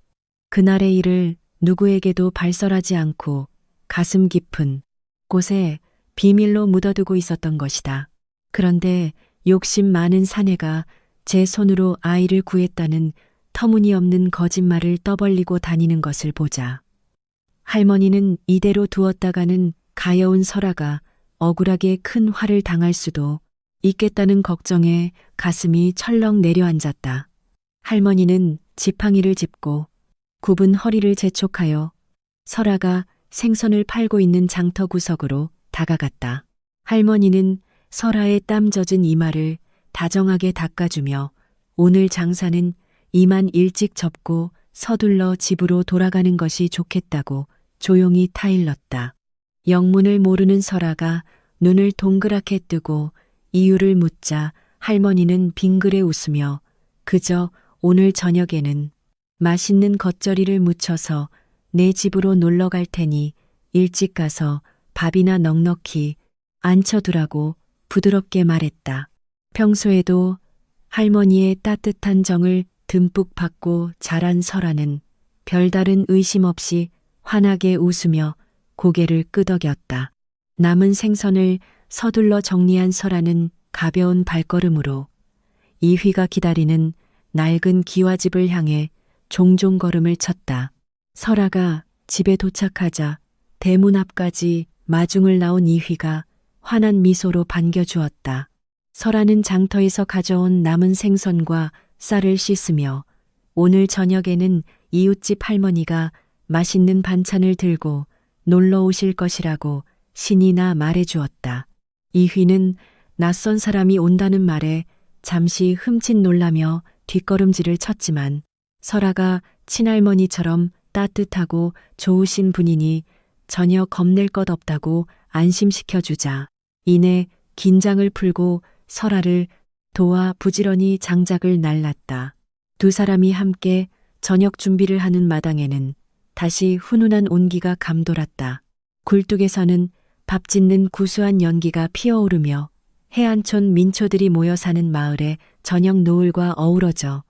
그날의 일을 누구에게도 발설하지 않고 가슴 깊은 곳에 비밀로 묻어두고 있었던 것이다. 그런데 욕심 많은 사내가 제 손으로 아이를 구했다는 터무니없는 거짓말을 떠벌리고 다니는 것을 보자 할머니는 이대로 두었다가는 가여운 설아가 억울하게 큰 화를 당할 수도 있겠다는 걱정에 가슴이 철렁 내려앉았다. 할머니는 지팡이를 짚고 굽은 허리를 재촉하여 설아가 생선을 팔고 있는 장터 구석으로 다가갔다. 할머니는 설아의 땀 젖은 이마를 다정하게 닦아주며 오늘 장사는 이만 일찍 접고 서둘러 집으로 돌아가는 것이 좋겠다고 조용히 타일렀다. 영문을 모르는 설아가 눈을 동그랗게 뜨고 이유를 묻자 할머니는 빙그레 웃으며 그저 오늘 저녁에는 맛있는 겉절이를 무쳐서 내 집으로 놀러 갈 테니 일찍 가서 밥이나 넉넉히 앉혀두라고 부드럽게 말했다. 평소에도 할머니의 따뜻한 정을 듬뿍 받고 자란 설아는 별다른 의심 없이 환하게 웃으며 고개를 끄덕였다. 남은 생선을 서둘러 정리한 설아는 가벼운 발걸음으로 이휘가 기다리는 낡은 기와집을 향해 종종 걸음을 쳤다. 설아가 집에 도착하자 대문 앞까지 마중을 나온 이휘가 환한 미소로 반겨주었다. 설아는 장터에서 가져온 남은 생선과 쌀을 씻으며 오늘 저녁에는 이웃집 할머니가 맛있는 반찬을 들고 놀러 오실 것이라고 신이나 말해주었다. 이휘는 낯선 사람이 온다는 말에 잠시 흠칫 놀라며 뒷걸음질을 쳤지만 설아가 친할머니처럼 따뜻하고 좋으신 분이니 전혀 겁낼 것 없다고 안심시켜주자 이내 긴장을 풀고 설아를 도와 부지런히 장작을 날랐다. 두 사람이 함께 저녁 준비를 하는 마당에는 다시 훈훈한 온기가 감돌았다. 굴뚝에서는 밥 짓는 구수한 연기가 피어오르며 해안촌 민초들이 모여 사는 마을의 저녁 노을과 어우러져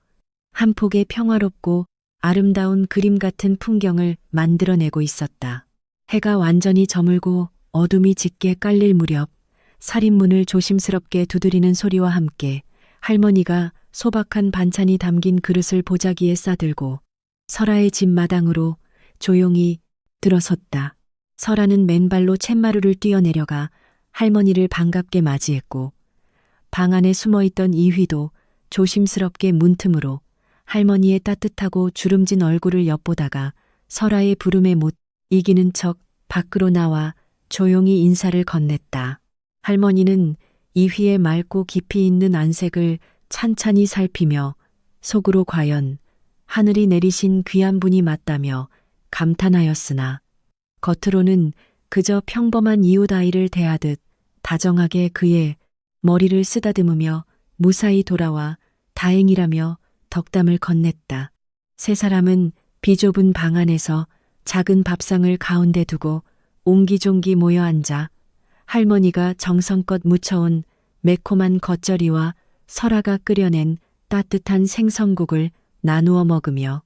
한 폭의 평화롭고 아름다운 그림 같은 풍경을 만들어내고 있었다. 해가 완전히 저물고 어둠이 짙게 깔릴 무렵 살인문을 조심스럽게 두드리는 소리와 함께 할머니가 소박한 반찬이 담긴 그릇을 보자기에 싸들고 설아의 집 마당으로 조용히 들어섰다. 설아는 맨발로 쳇마루를 뛰어내려가 할머니를 반갑게 맞이했고 방 안에 숨어있던 이휘도 조심스럽게 문틈으로 할머니의 따뜻하고 주름진 얼굴을 엿보다가 설아의 부름에 못 이기는 척 밖으로 나와 조용히 인사를 건넸다. 할머니는 이휘의 맑고 깊이 있는 안색을 찬찬히 살피며 속으로 과연 하늘이 내리신 귀한 분이 맞다며 감탄하였으나 겉으로는 그저 평범한 이웃 아이를 대하듯 다정하게 그의 머리를 쓰다듬으며 무사히 돌아와 다행이라며 덕담을 건넸다. 세 사람은 비좁은 방 안에서 작은 밥상을 가운데 두고 옹기종기 모여 앉아 할머니가 정성껏 무쳐온 매콤한 겉절이와 설아가 끓여낸 따뜻한 생선국을 나누어 먹으며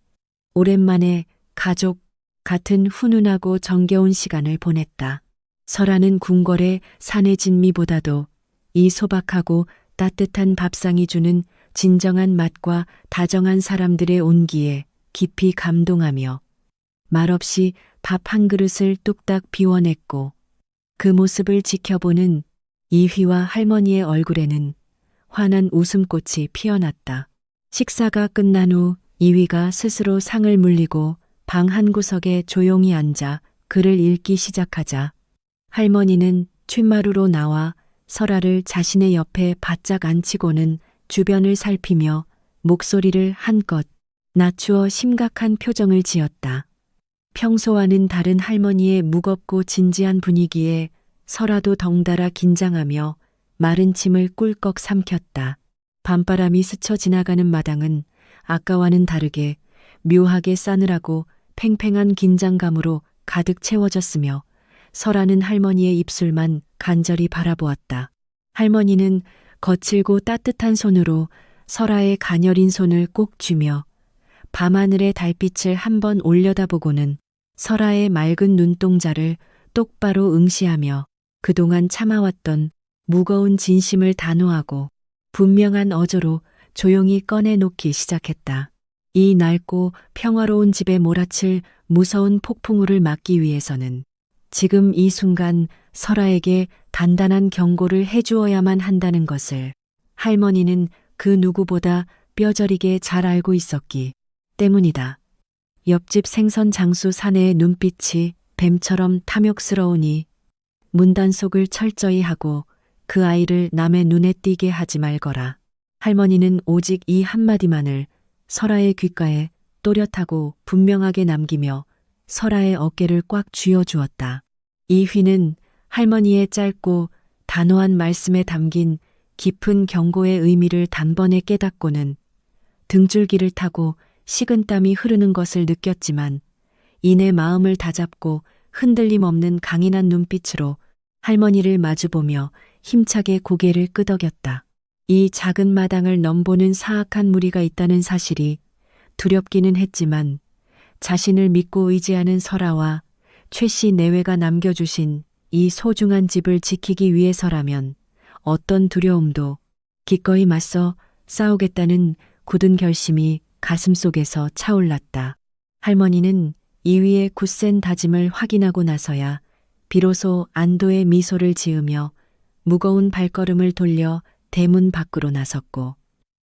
오랜만에 가족 같은 훈훈하고 정겨운 시간을 보냈다. 설아는 궁궐의 산의 진미보다도 이 소박하고 따뜻한 밥상이 주는 진정한 맛과 다정한 사람들의 온기에 깊이 감동하며 말없이 밥 한 그릇을 뚝딱 비워냈고 그 모습을 지켜보는 이휘와 할머니의 얼굴에는 환한 웃음꽃이 피어났다. 식사가 끝난 후 이휘가 스스로 상을 물리고 방 한 구석에 조용히 앉아 글을 읽기 시작하자 할머니는 툇마루로 나와 설아를 자신의 옆에 바짝 앉히고는 주변을 살피며 목소리를 한껏 낮추어 심각한 표정을 지었다. 평소와는 다른 할머니의 무겁고 진지한 분위기에 설아도 덩달아 긴장하며 마른 침을 꿀꺽 삼켰다. 밤바람이 스쳐 지나가는 마당은 아까와는 다르게 묘하게 싸늘하고 팽팽한 긴장감으로 가득 채워졌으며 설아는 할머니의 입술만 간절히 바라보았다. 할머니는 거칠고 따뜻한 손으로 설아의 가녀린 손을 꼭 쥐며 밤하늘의 달빛을 한번 올려다보고는 설아의 맑은 눈동자를 똑바로 응시하며 그동안 참아왔던 무거운 진심을 단호하고 분명한 어조로 조용히 꺼내놓기 시작했다. 이 낡고 평화로운 집에 몰아칠 무서운 폭풍우를 막기 위해서는 지금 이 순간 설아에게 단단한 경고를 해주어야만 한다는 것을 할머니는 그 누구보다 뼈저리게 잘 알고 있었기 때문이다. 옆집 생선 장수 사내의 눈빛이 뱀처럼 탐욕스러우니 문단속을 철저히 하고 그 아이를 남의 눈에 띄게 하지 말거라. 할머니는 오직 이 한마디만을 설아의 귓가에 또렷하고 분명하게 남기며 설아의 어깨를 꽉 쥐어주었다. 이휘는 할머니의 짧고 단호한 말씀에 담긴 깊은 경고의 의미를 단번에 깨닫고는 등줄기를 타고 식은땀이 흐르는 것을 느꼈지만 이내 마음을 다잡고 흔들림 없는 강인한 눈빛으로 할머니를 마주보며 힘차게 고개를 끄덕였다. 이 작은 마당을 넘보는 사악한 무리가 있다는 사실이 두렵기는 했지만 자신을 믿고 의지하는 설아와 최씨 내외가 남겨주신 이 소중한 집을 지키기 위해서라면 어떤 두려움도 기꺼이 맞서 싸우겠다는 굳은 결심이 가슴속에서 차올랐다. 할머니는 이위의 굳센 다짐을 확인하고 나서야 비로소 안도의 미소를 지으며 무거운 발걸음을 돌려 대문 밖으로 나섰고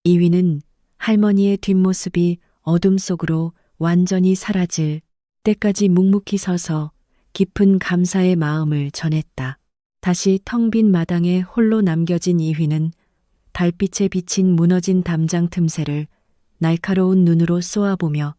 이위는 할머니의 뒷모습이 어둠 속으로 완전히 사라질 때까지 묵묵히 서서 깊은 감사의 마음을 전했다. 다시 텅 빈 마당에 홀로 남겨진 이휘는 달빛에 비친 무너진 담장 틈새를 날카로운 눈으로 쏘아보며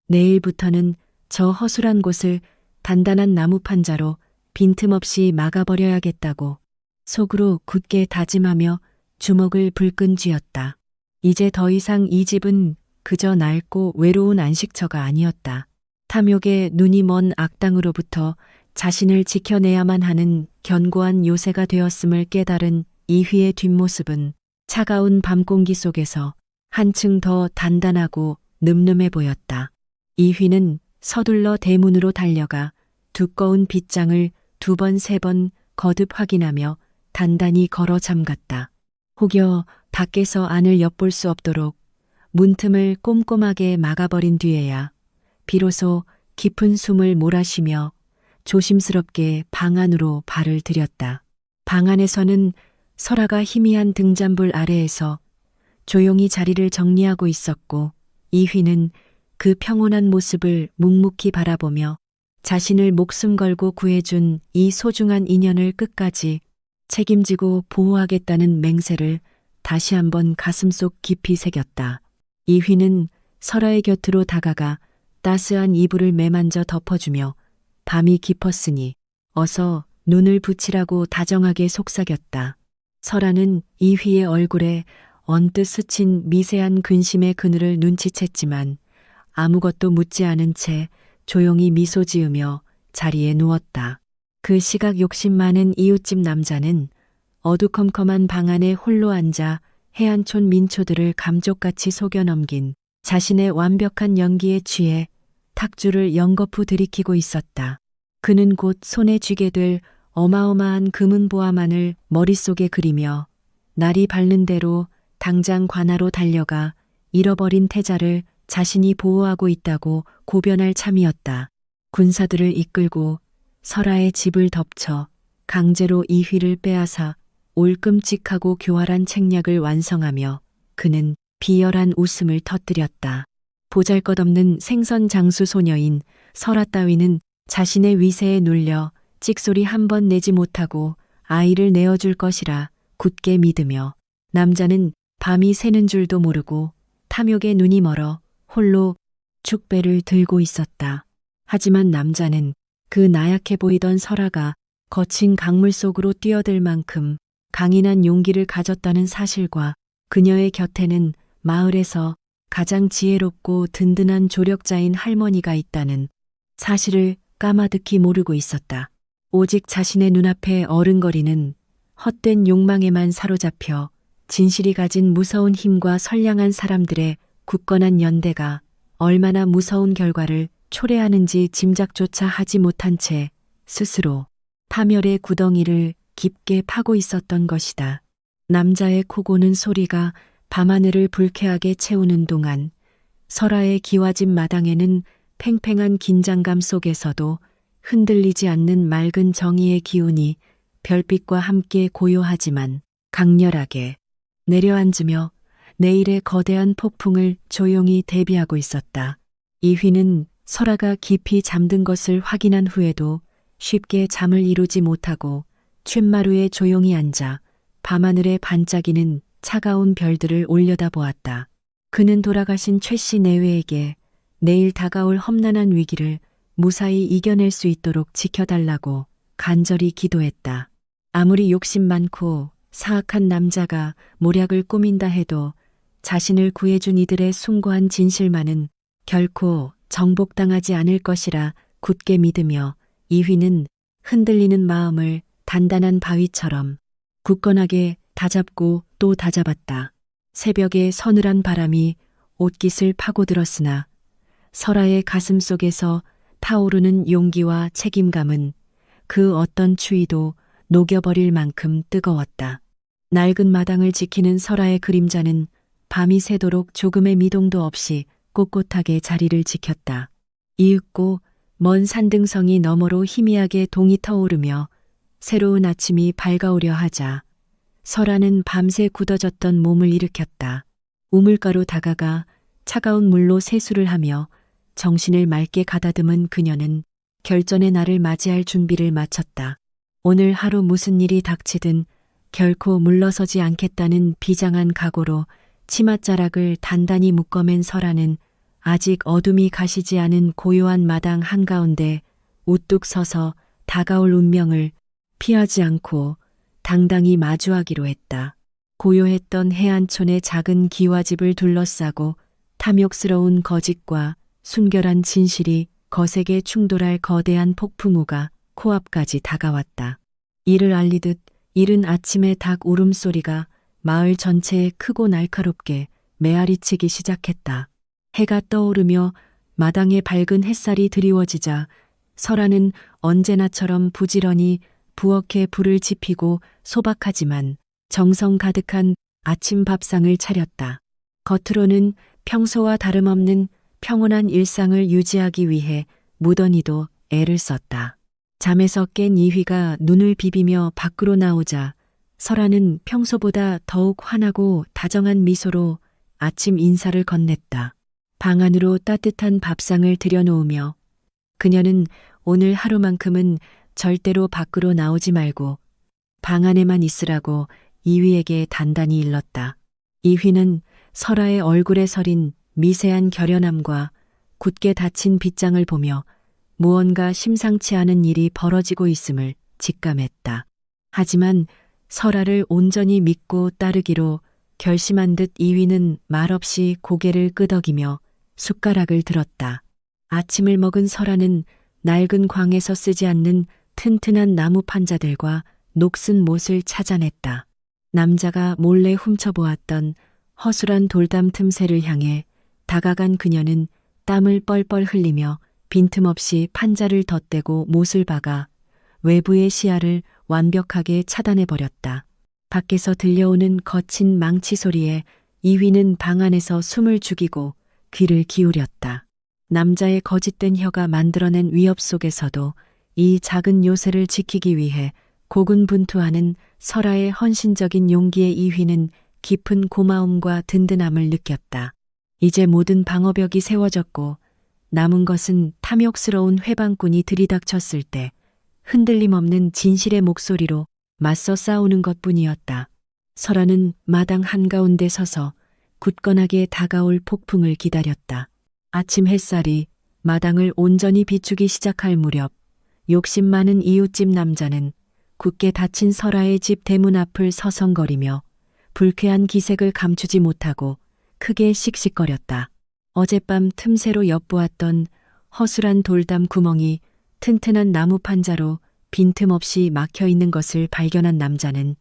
내일부터는 저 허술한 곳을 단단한 나무 판자로 빈틈없이 막아버려야겠다고 속으로 굳게 다짐하며 주먹을 불끈 쥐었다. 이제 더 이상 이 집은 그저 낡고 외로운 안식처가 아니었다. 탐욕에 눈이 먼 악당으로부터 자신을 지켜내야만 하는 견고한 요새가 되었음을 깨달은 이휘의 뒷모습은 차가운 밤 공기 속에서 한층 더 단단하고 늠름해 보였다. 이휘는 서둘러 대문으로 달려가 두꺼운 빗장을 2번, 3번 거듭 확인하며 단단히 걸어 잠갔다. 혹여 밖에서 안을 엿볼 수 없도록 문틈을 꼼꼼하게 막아버린 뒤에야 비로소 깊은 숨을 몰아쉬며 조심스럽게 방 안으로 발을 들였다. 방 안에서는 설아가 희미한 등잔불 아래에서 조용히 자리를 정리하고 있었고 이휘는 그 평온한 모습을 묵묵히 바라보며 자신을 목숨 걸고 구해준 이 소중한 인연을 끝까지 책임지고 보호하겠다는 맹세를 다시 한번 가슴속 깊이 새겼다. 이휘는 설아의 곁으로 다가가 따스한 이불을 매만져 덮어주며 밤이 깊었으니 어서 눈을 붙이라고 다정하게 속삭였다. 설아는 이휘의 얼굴에 언뜻 스친 미세한 근심의 그늘을 눈치챘지만 아무것도 묻지 않은 채 조용히 미소 지으며 자리에 누웠다. 그 시각 욕심 많은 이웃집 남자는 어두컴컴한 방 안에 홀로 앉아 해안촌 민초들을 감쪽같이 속여 넘긴 자신의 완벽한 연기에 취해 탁주를 연거푸 들이키고 있었다. 그는 곧 손에 쥐게 될 어마어마한 금은 보화만을 머릿속에 그리며 날이 밝는 대로 당장 관하로 달려가 잃어버린 태자를 자신이 보호하고 있다고 고변할 참이었다. 군사들을 이끌고 설아의 집을 덮쳐 강제로 이휘를 빼앗아 올 끔찍하고 교활한 책략을 완성하며 그는 비열한 웃음을 터뜨렸다. 보잘것없는 생선 장수 소녀인 설아 따위는 자신의 위세에 눌려 찍소리 한 번 내지 못하고 아이를 내어줄 것이라 굳게 믿으며 남자는 밤이 새는 줄도 모르고 탐욕에 눈이 멀어 홀로 축배를 들고 있었다. 하지만 남자는 그 나약해 보이던 설아가 거친 강물 속으로 뛰어들 만큼 강인한 용기를 가졌다는 사실과 그녀의 곁에는 마을에서 가장 지혜롭고 든든한 조력자인 할머니가 있다는 사실을 까마득히 모르고 있었다. 오직 자신의 눈앞에 어른거리는 헛된 욕망에만 사로잡혀 진실이 가진 무서운 힘과 선량한 사람들의 굳건한 연대가 얼마나 무서운 결과를 초래하는지 짐작조차 하지 못한 채 스스로 파멸의 구덩이를 깊게 파고 있었던 것이다. 남자의 코 고는 소리가 밤하늘을 불쾌하게 채우는 동안 설아의 기와집 마당에는 팽팽한 긴장감 속에서도 흔들리지 않는 맑은 정의의 기운이 별빛과 함께 고요하지만 강렬하게 내려앉으며 내일의 거대한 폭풍을 조용히 대비하고 있었다. 이휘는 설아가 깊이 잠든 것을 확인한 후에도 쉽게 잠을 이루지 못하고 쇳마루에 조용히 앉아 밤하늘에 반짝이는 차가운 별들을 올려다보았다. 그는 돌아가신 최 씨 내외에게 내일 다가올 험난한 위기를 무사히 이겨낼 수 있도록 지켜달라고 간절히 기도했다. 아무리 욕심 많고 사악한 남자가 모략을 꾸민다 해도 자신을 구해준 이들의 숭고한 진실만은 결코 정복당하지 않을 것이라 굳게 믿으며 이휘는 흔들리는 마음을 단단한 바위처럼 굳건하게 다잡고 또 다잡았다. 새벽의 서늘한 바람이 옷깃을 파고들었으나 설아의 가슴 속에서 타오르는 용기와 책임감은 그 어떤 추위도 녹여버릴 만큼 뜨거웠다. 낡은 마당을 지키는 설아의 그림자는 밤이 새도록 조금의 미동도 없이 꼿꼿하게 자리를 지켰다. 이윽고 먼 산등성이 너머로 희미하게 동이 터오르며 새로운 아침이 밝아오려 하자 설아는 밤새 굳어졌던 몸을 일으켰다. 우물가로 다가가 차가운 물로 세수를 하며 정신을 맑게 가다듬은 그녀는 결전의 날을 맞이할 준비를 마쳤다. 오늘 하루 무슨 일이 닥치든 결코 물러서지 않겠다는 비장한 각오로 치맛자락을 단단히 묶어맨 설아는 아직 어둠이 가시지 않은 고요한 마당 한가운데 우뚝 서서 다가올 운명을 피하지 않고 당당히 마주하기로 했다. 고요했던 해안촌의 작은 기와집을 둘러싸고 탐욕스러운 거짓과 순결한 진실이 거세게 충돌할 거대한 폭풍우가 코앞까지 다가왔다. 이를 알리듯 이른 아침의 닭 울음소리가 마을 전체에 크고 날카롭게 메아리치기 시작했다. 해가 떠오르며 마당에 밝은 햇살이 드리워지자 설아는 언제나처럼 부지런히 부엌에 불을 지피고 소박하지만 정성 가득한 아침 밥상을 차렸다. 겉으로는 평소와 다름없는 평온한 일상을 유지하기 위해 무던히도 애를 썼다. 잠에서 깬 이휘가 눈을 비비며 밖으로 나오자 설아는 평소보다 더욱 환하고 다정한 미소로 아침 인사를 건넸다. 방 안으로 따뜻한 밥상을 들여놓으며 그녀는 오늘 하루만큼은 절대로 밖으로 나오지 말고 방 안에만 있으라고 이휘에게 단단히 일렀다. 이휘는 설아의 얼굴에 서린 미세한 결연함과 굳게 닫힌 빗장을 보며 무언가 심상치 않은 일이 벌어지고 있음을 직감했다. 하지만 설아를 온전히 믿고 따르기로 결심한 듯 이휘는 말없이 고개를 끄덕이며 숟가락을 들었다. 아침을 먹은 설아는 낡은 광에서 쓰지 않는 튼튼한 나무 판자들과 녹슨 못을 찾아냈다. 남자가 몰래 훔쳐보았던 허술한 돌담 틈새를 향해 다가간 그녀는 땀을 뻘뻘 흘리며 빈틈없이 판자를 덧대고 못을 박아 외부의 시야를 완벽하게 차단해버렸다. 밖에서 들려오는 거친 망치 소리에 이휘는 방 안에서 숨을 죽이고 귀를 기울였다. 남자의 거짓된 혀가 만들어낸 위협 속에서도 이 작은 요새를 지키기 위해 고군분투하는 설아의 헌신적인 용기에 이휘는 깊은 고마움과 든든함을 느꼈다. 이제 모든 방어벽이 세워졌고 남은 것은 탐욕스러운 회방꾼이 들이닥쳤을 때 흔들림 없는 진실의 목소리로 맞서 싸우는 것뿐이었다. 설아는 마당 한가운데 서서 굳건하게 다가올 폭풍을 기다렸다. 아침 햇살이 마당을 온전히 비추기 시작할 무렵 욕심 많은 이웃집 남자는 굳게 닫힌 설아의 집 대문 앞을 서성거리며 불쾌한 기색을 감추지 못하고 크게 씩씩거렸다. 어젯밤 틈새로 엿보았던 허술한 돌담 구멍이 튼튼한 나무 판자로 빈틈없이 막혀 있는 것을 발견한 남자는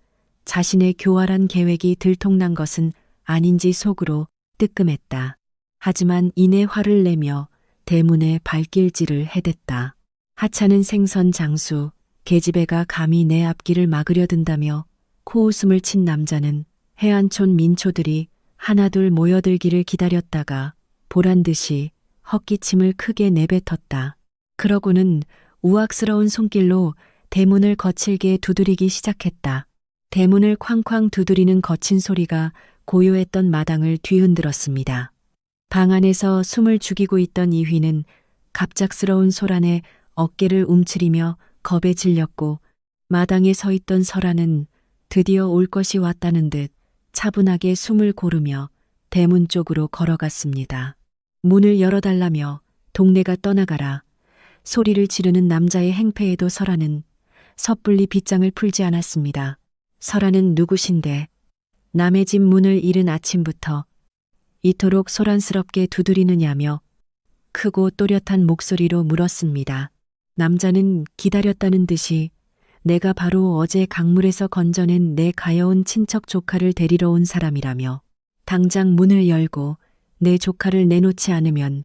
자신의 교활한 계획이 들통난 것은 아닌지 속으로 뜨끔했다. 하지만 이내 화를 내며 대문에 발길질을 해댔다. 하찮은 생선 장수, 계집애가 감히 내 앞길을 막으려 든다며 코웃음을 친 남자는 해안촌 민초들이 하나둘 모여들기를 기다렸다가 보란듯이 헛기침을 크게 내뱉었다. 그러고는 우악스러운 손길로 대문을 거칠게 두드리기 시작했다. 대문을 쾅쾅 두드리는 거친 소리가 고요했던 마당을 뒤흔들었습니다. 방 안에서 숨을 죽이고 있던 이휘는 갑작스러운 소란에 어깨를 움츠리며 겁에 질렸고 마당에 서 있던 설아는 드디어 올 것이 왔다는 듯 차분하게 숨을 고르며 대문 쪽으로 걸어갔습니다. 문을 열어달라며 동네가 떠나가라 소리를 지르는 남자의 행패에도 설아는 섣불리 빗장을 풀지 않았습니다. 설아는 누구신데 남의 집 문을 이른 아침부터 이토록 소란스럽게 두드리느냐며 크고 또렷한 목소리로 물었습니다. 남자는 기다렸다는 듯이 내가 바로 어제 강물에서 건져낸 내 가여운 친척 조카를 데리러 온 사람이라며 당장 문을 열고 내 조카를 내놓지 않으면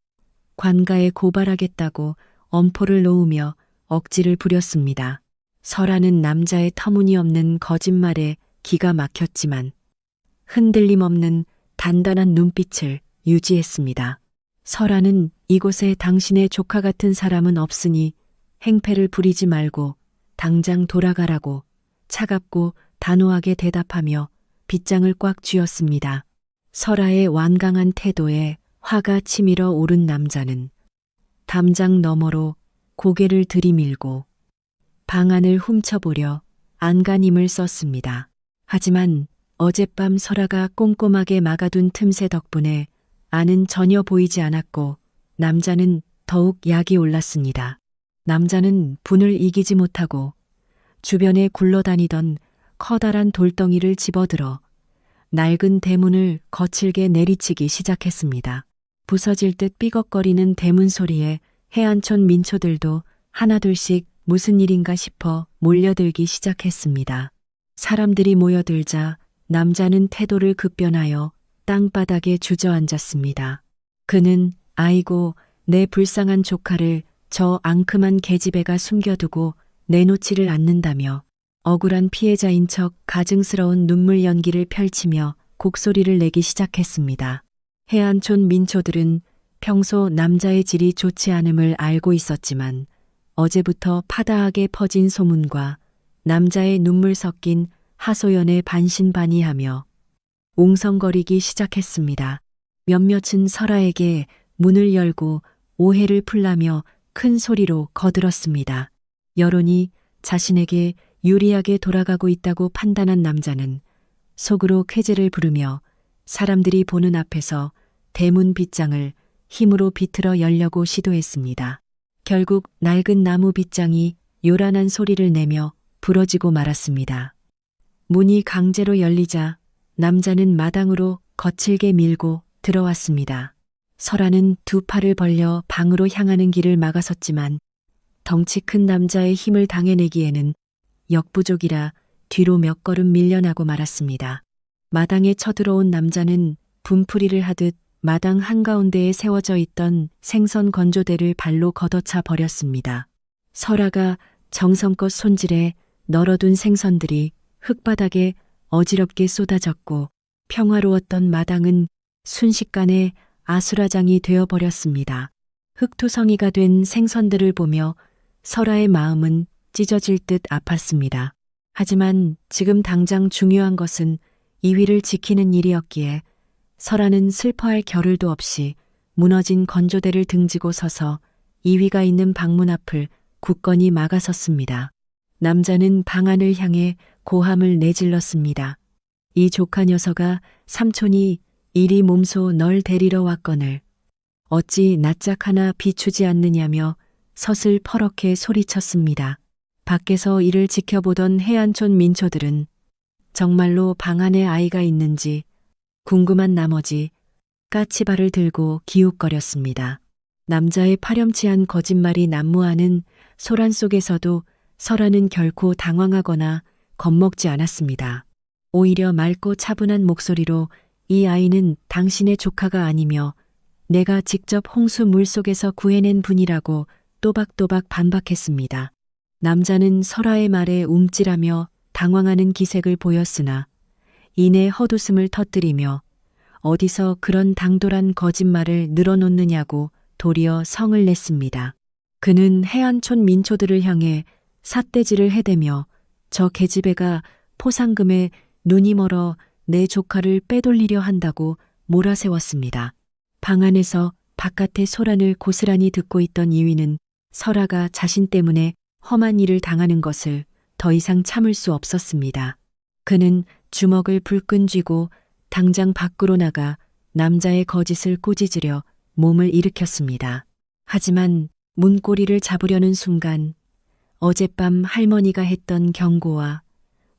관가에 고발하겠다고 엄포를 놓으며 억지를 부렸습니다. 설아는 남자의 터무니없는 거짓말에 기가 막혔지만 흔들림 없는 단단한 눈빛을 유지했습니다. 설아는 이곳에 당신의 조카 같은 사람은 없으니 행패를 부리지 말고 당장 돌아가라고 차갑고 단호하게 대답하며 빗장을 꽉 쥐었습니다. 설아의 완강한 태도에 화가 치밀어 오른 남자는 담장 너머로 고개를 들이밀고 방 안을 훔쳐보려 안간힘을 썼습니다. 하지만 어젯밤 설아가 꼼꼼하게 막아둔 틈새 덕분에 안은 전혀 보이지 않았고 남자는 더욱 약이 올랐습니다. 남자는 분을 이기지 못하고 주변에 굴러다니던 커다란 돌덩이를 집어들어 낡은 대문을 거칠게 내리치기 시작했습니다. 부서질 듯 삐걱거리는 대문 소리에 해안촌 민초들도 하나둘씩 무슨 일인가 싶어 몰려들기 시작했습니다. 사람들이 모여들자 남자는 태도를 급변하여 땅바닥에 주저앉았습니다. 그는 아이고 내 불쌍한 조카를 저 앙큼한 계집애가 숨겨두고 내놓지를 않는다며 억울한 피해자인 척 가증스러운 눈물 연기를 펼치며 곡소리를 내기 시작했습니다. 해안촌 민초들은 평소 남자의 질이 좋지 않음을 알고 있었지만 어제부터 파다하게 퍼진 소문과 남자의 눈물 섞인 하소연에 반신반의하며 웅성거리기 시작했습니다. 몇몇은 설아에게 문을 열고 오해를 풀라며 큰 소리로 거들었습니다. 여론이 자신에게 유리하게 돌아가고 있다고 판단한 남자는 속으로 쾌재를 부르며 사람들이 보는 앞에서 대문 빗장을 힘으로 비틀어 열려고 시도했습니다. 결국 낡은 나무 빗장이 요란한 소리를 내며 부러지고 말았습니다. 문이 강제로 열리자 남자는 마당으로 거칠게 밀고 들어왔습니다. 설아는 두 팔을 벌려 방으로 향하는 길을 막아섰지만 덩치 큰 남자의 힘을 당해내기에는 역부족이라 뒤로 몇 걸음 밀려나고 말았습니다. 마당에 쳐들어온 남자는 분풀이를 하듯 마당 한가운데에 세워져 있던 생선 건조대를 발로 걷어차 버렸습니다. 설아가 정성껏 손질해 널어둔 생선들이 흙바닥에 어지럽게 쏟아졌고 평화로웠던 마당은 순식간에 아수라장이 되어버렸습니다. 흙투성이가 된 생선들을 보며 설아의 마음은 찢어질 듯 아팠습니다. 하지만 지금 당장 중요한 것은 이위를 지키는 일이었기에 설아는 슬퍼할 겨를도 없이 무너진 건조대를 등지고 서서 이위가 있는 방문 앞을 굳건히 막아섰습니다. 남자는 방 안을 향해 고함을 내질렀습니다. 이 조카 녀석아, 삼촌이 이리 몸소 널 데리러 왔거늘 어찌 낯짝 하나 비추지 않느냐며 서슬 퍼렇게 소리쳤습니다. 밖에서 이를 지켜보던 해안촌 민초들은 정말로 방 안에 아이가 있는지 궁금한 나머지 까치발을 들고 기웃거렸습니다. 남자의 파렴치한 거짓말이 난무하는 소란 속에서도 설아는 결코 당황하거나 겁먹지 않았습니다. 오히려 맑고 차분한 목소리로 이 아이는 당신의 조카가 아니며 내가 직접 홍수 물속에서 구해낸 분이라고 또박또박 반박했습니다. 남자는 설아의 말에 움찔하며 당황하는 기색을 보였으나 이내 헛웃음을 터뜨리며 어디서 그런 당돌한 거짓말을 늘어놓느냐고 도리어 성을 냈습니다. 그는 해안촌 민초들을 향해 삿대질을 해대며 저 계집애가 포상금에 눈이 멀어 내 조카를 빼돌리려 한다고 몰아세웠습니다. 방 안에서 바깥의 소란을 고스란히 듣고 있던 이위는 설아가 자신 때문에 험한 일을 당하는 것을 더 이상 참을 수 없었습니다. 그는 주먹을 불끈 쥐고 당장 밖으로 나가 남자의 거짓을 꾸짖으려 몸을 일으켰습니다. 하지만 문고리를 잡으려는 순간 어젯밤 할머니가 했던 경고와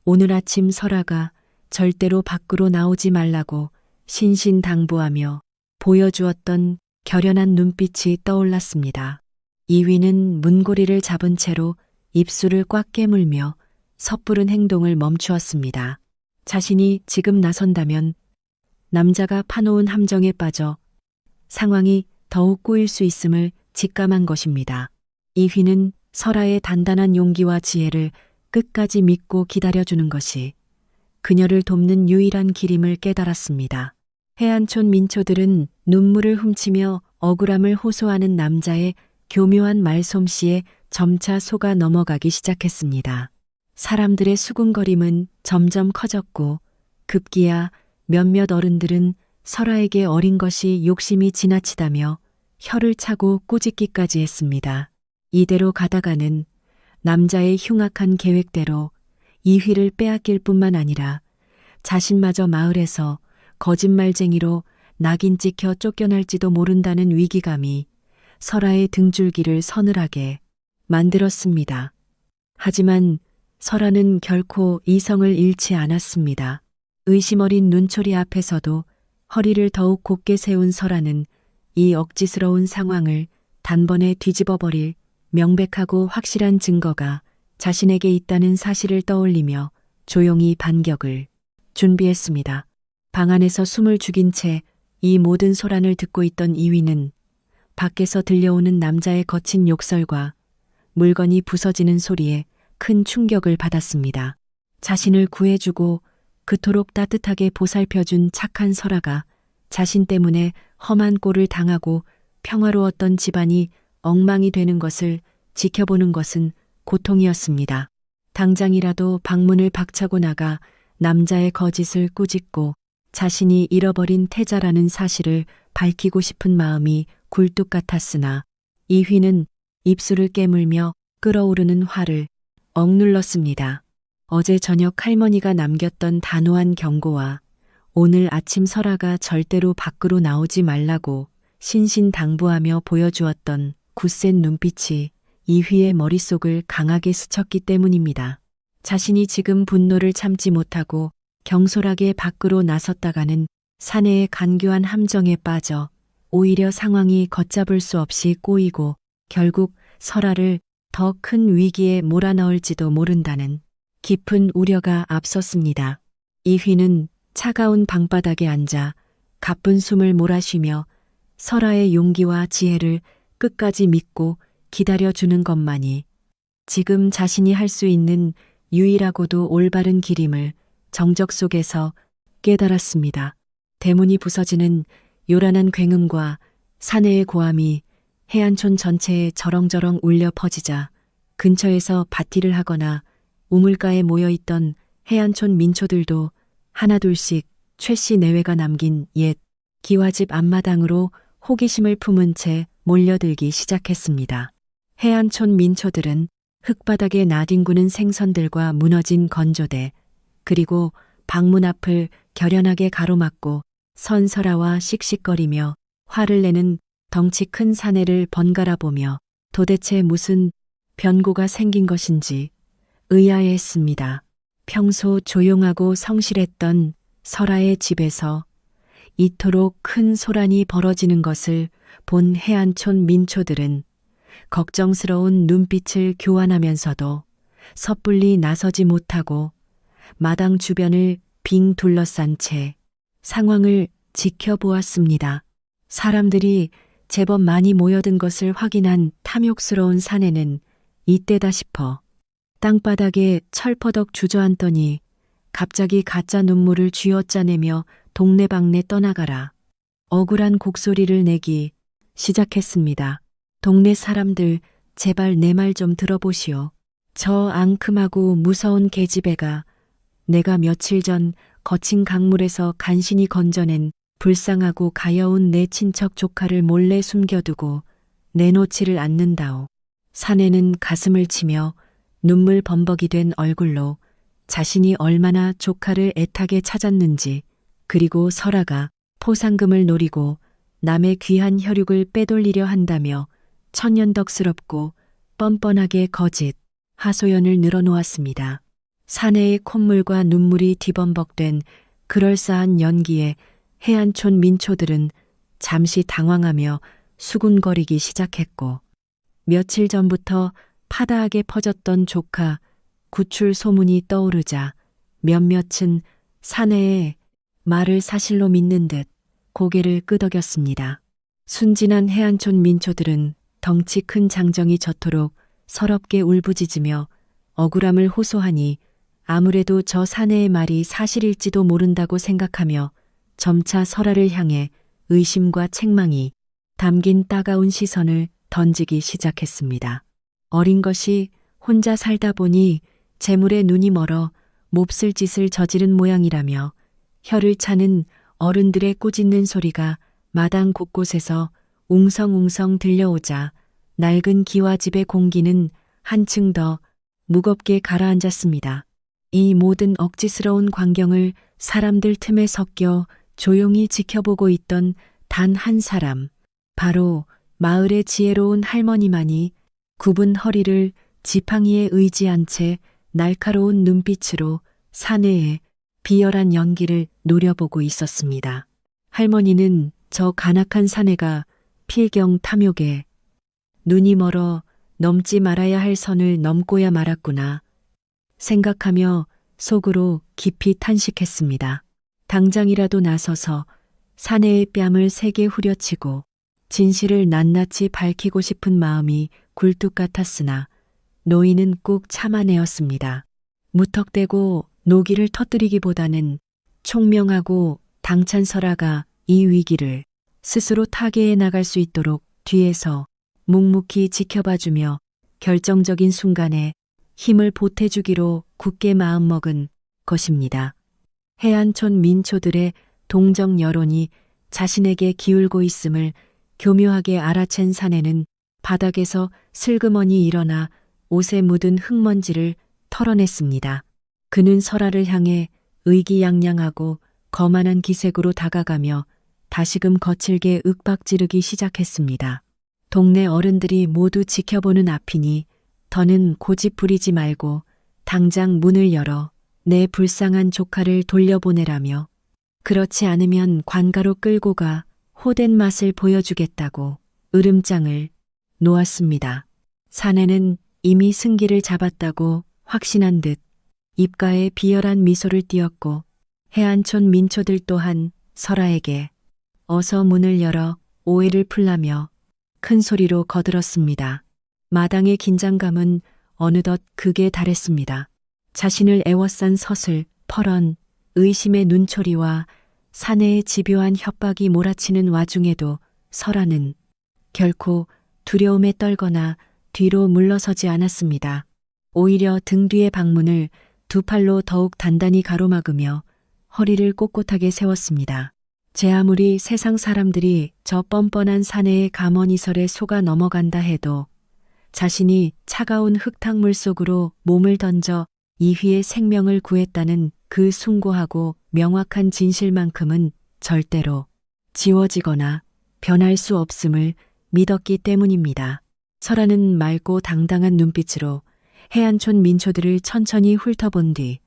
오늘 아침 설아가 절대로 밖으로 나오지 말라고 신신당부하며 보여주었던 결연한 눈빛이 떠올랐습니다. 이위는 문고리를 잡은 채로 입술을 꽉 깨물며 섣부른 행동을 멈추었습니다. 자신이 지금 나선다면 남자가 파놓은 함정에 빠져 상황이 더욱 꼬일 수 있음을 직감한 것입니다. 이휘는 설아의 단단한 용기와 지혜를 끝까지 믿고 기다려주는 것이 그녀를 돕는 유일한 길임을 깨달았습니다. 해안촌 민초들은 눈물을 훔치며 억울함을 호소하는 남자의 교묘한 말솜씨에 점차 속아 넘어가기 시작했습니다. 사람들의 수군거림은 점점 커졌고 급기야 몇몇 어른들은 설아에게 어린 것이 욕심이 지나치다며 혀를 차고 꾸짖기까지 했습니다. 이대로 가다가는 남자의 흉악한 계획대로 이휘를 빼앗길 뿐만 아니라 자신마저 마을에서 거짓말쟁이로 낙인 찍혀 쫓겨날지도 모른다는 위기감이 설아의 등줄기를 서늘하게 만들었습니다. 하지만 설아는 결코 이성을 잃지 않았습니다. 의심 어린 눈초리 앞에서도 허리를 더욱 곧게 세운 설아는 이 억지스러운 상황을 단번에 뒤집어버릴 명백하고 확실한 증거가 자신에게 있다는 사실을 떠올리며 조용히 반격을 준비했습니다. 방 안에서 숨을 죽인 채 이 모든 소란을 듣고 있던 이휘는 밖에서 들려오는 남자의 거친 욕설과 물건이 부서지는 소리에 큰 충격을 받았습니다. 자신을 구해주고 그토록 따뜻하게 보살펴준 착한 설아가 자신 때문에 험한 꼴을 당하고 평화로웠던 집안이 엉망이 되는 것을 지켜보는 것은 고통이었습니다. 당장이라도 방문을 박차고 나가 남자의 거짓을 꾸짖고 자신이 잃어버린 태자라는 사실을 밝히고 싶은 마음이 굴뚝 같았으나 이휘는 입술을 깨물며 끓어오르는 화를 억눌렀습니다. 어제 저녁 할머니가 남겼던 단호한 경고와 오늘 아침 설아가 절대로 밖으로 나오지 말라고 신신당부하며 보여주었던 굳센 눈빛이 이휘의 머릿속을 강하게 스쳤기 때문입니다. 자신이 지금 분노를 참지 못하고 경솔하게 밖으로 나섰다가는 사내의 간교한 함정에 빠져 오히려 상황이 걷잡을 수 없이 꼬이고 결국 설아를 더 큰 위기에 몰아넣을지도 모른다는 깊은 우려가 앞섰습니다. 이휘는 차가운 방바닥에 앉아 가쁜 숨을 몰아쉬며 설아의 용기와 지혜를 끝까지 믿고 기다려주는 것만이 지금 자신이 할 수 있는 유일하고도 올바른 길임을 정적 속에서 깨달았습니다. 대문이 부서지는 요란한 굉음과 사내의 고함이 해안촌 전체에 저렁저렁 울려 퍼지자 근처에서 밭일을 하거나 우물가에 모여있던 해안촌 민초들도 하나둘씩 최씨 내외가 남긴 옛 기와집 앞마당으로 호기심을 품은 채 몰려들기 시작했습니다. 해안촌 민초들은 흙바닥에 나뒹구는 생선들과 무너진 건조대, 그리고 방문 앞을 결연하게 가로막고 선설아와 씩씩거리며 화를 내는 덩치 큰 사내를 번갈아 보며 도대체 무슨 변고가 생긴 것인지 의아해했습니다. 평소 조용하고 성실했던 설아의 집에서 이토록 큰 소란이 벌어지는 것을 본 해안촌 민초들은 걱정스러운 눈빛을 교환하면서도 섣불리 나서지 못하고 마당 주변을 빙 둘러싼 채 상황을 지켜보았습니다. 사람들이 제법 많이 모여든 것을 확인한 탐욕스러운 사내는 이때다 싶어 땅바닥에 철퍼덕 주저앉더니 갑자기 가짜 눈물을 쥐어짜내며 동네방네 떠나가라 억울한 곡소리를 내기 시작했습니다. 동네 사람들 제발 내 말 좀 들어보시오. 저 앙큼하고 무서운 계집애가 내가 며칠 전 거친 강물에서 간신히 건져낸 불쌍하고 가여운 내 친척 조카를 몰래 숨겨두고 내놓지를 않는다오. 사내는 가슴을 치며 눈물 범벅이 된 얼굴로 자신이 얼마나 조카를 애타게 찾았는지, 그리고 설아가 포상금을 노리고 남의 귀한 혈육을 빼돌리려 한다며 천연덕스럽고 뻔뻔하게 거짓, 하소연을 늘어놓았습니다. 사내의 콧물과 눈물이 뒤범벅된 그럴싸한 연기에 해안촌 민초들은 잠시 당황하며 수군거리기 시작했고, 며칠 전부터 파다하게 퍼졌던 조카 구출 소문이 떠오르자 몇몇은 사내의 말을 사실로 믿는 듯 고개를 끄덕였습니다. 순진한 해안촌 민초들은 덩치 큰 장정이 저토록 서럽게 울부짖으며 억울함을 호소하니 아무래도 저 사내의 말이 사실일지도 모른다고 생각하며 점차 설아를 향해 의심과 책망이 담긴 따가운 시선을 던지기 시작했습니다. 어린 것이 혼자 살다 보니 재물에 눈이 멀어 몹쓸 짓을 저지른 모양이라며 혀를 차는 어른들의 꾸짖는 소리가 마당 곳곳에서 웅성웅성 들려오자 낡은 기와집의 공기는 한층 더 무겁게 가라앉았습니다. 이 모든 억지스러운 광경을 사람들 틈에 섞여 조용히 지켜보고 있던 단 한 사람, 바로 마을의 지혜로운 할머니만이 굽은 허리를 지팡이에 의지한 채 날카로운 눈빛으로 사내의 비열한 연기를 노려보고 있었습니다. 할머니는 저 간악한 사내가 필경 탐욕에 눈이 멀어 넘지 말아야 할 선을 넘고야 말았구나 생각하며 속으로 깊이 탄식했습니다. 당장이라도 나서서 사내의 뺨을 세게 후려치고 진실을 낱낱이 밝히고 싶은 마음이 굴뚝 같았으나 노인은 꾹 참아내었습니다. 무턱대고 노기를 터뜨리기보다는 총명하고 당찬 설아가 이 위기를 스스로 타개해 나갈 수 있도록 뒤에서 묵묵히 지켜봐주며 결정적인 순간에 힘을 보태주기로 굳게 마음먹은 것입니다. 해안촌 민초들의 동정 여론이 자신에게 기울고 있음을 교묘하게 알아챈 사내는 바닥에서 슬그머니 일어나 옷에 묻은 흙먼지를 털어냈습니다. 그는 설아를 향해 의기양양하고 거만한 기색으로 다가가며 다시금 거칠게 윽박지르기 시작했습니다. 동네 어른들이 모두 지켜보는 앞이니 더는 고집 부리지 말고 당장 문을 열어 내 불쌍한 조카를 돌려보내라며 그렇지 않으면 관가로 끌고 가 호된 맛을 보여주겠다고 으름장을 놓았습니다. 사내는 이미 승기를 잡았다고 확신한 듯 입가에 비열한 미소를 띄었고 해안촌 민초들 또한 설아에게 어서 문을 열어 오해를 풀라며 큰 소리로 거들었습니다. 마당의 긴장감은 어느덧 극에 달했습니다. 자신을 애워싼 서슬, 펄언, 의심의 눈초리와 사내의 집요한 협박이 몰아치는 와중에도 설아는 결코 두려움에 떨거나 뒤로 물러서지 않았습니다. 오히려 등 뒤의 방문을 두 팔로 더욱 단단히 가로막으며 허리를 꼿꼿하게 세웠습니다. 제 아무리 세상 사람들이 저 뻔뻔한 사내의 감언이설에 속아 넘어간다 해도 자신이 차가운 흙탕물 속으로 몸을 던져 이휘의 생명을 구했다는 그 숭고하고 명확한 진실만큼은 절대로 지워지거나 변할 수 없음을 믿었기 때문입니다. 설아는 맑고 당당한 눈빛으로 해안촌 민초들을 천천히 훑어본 뒤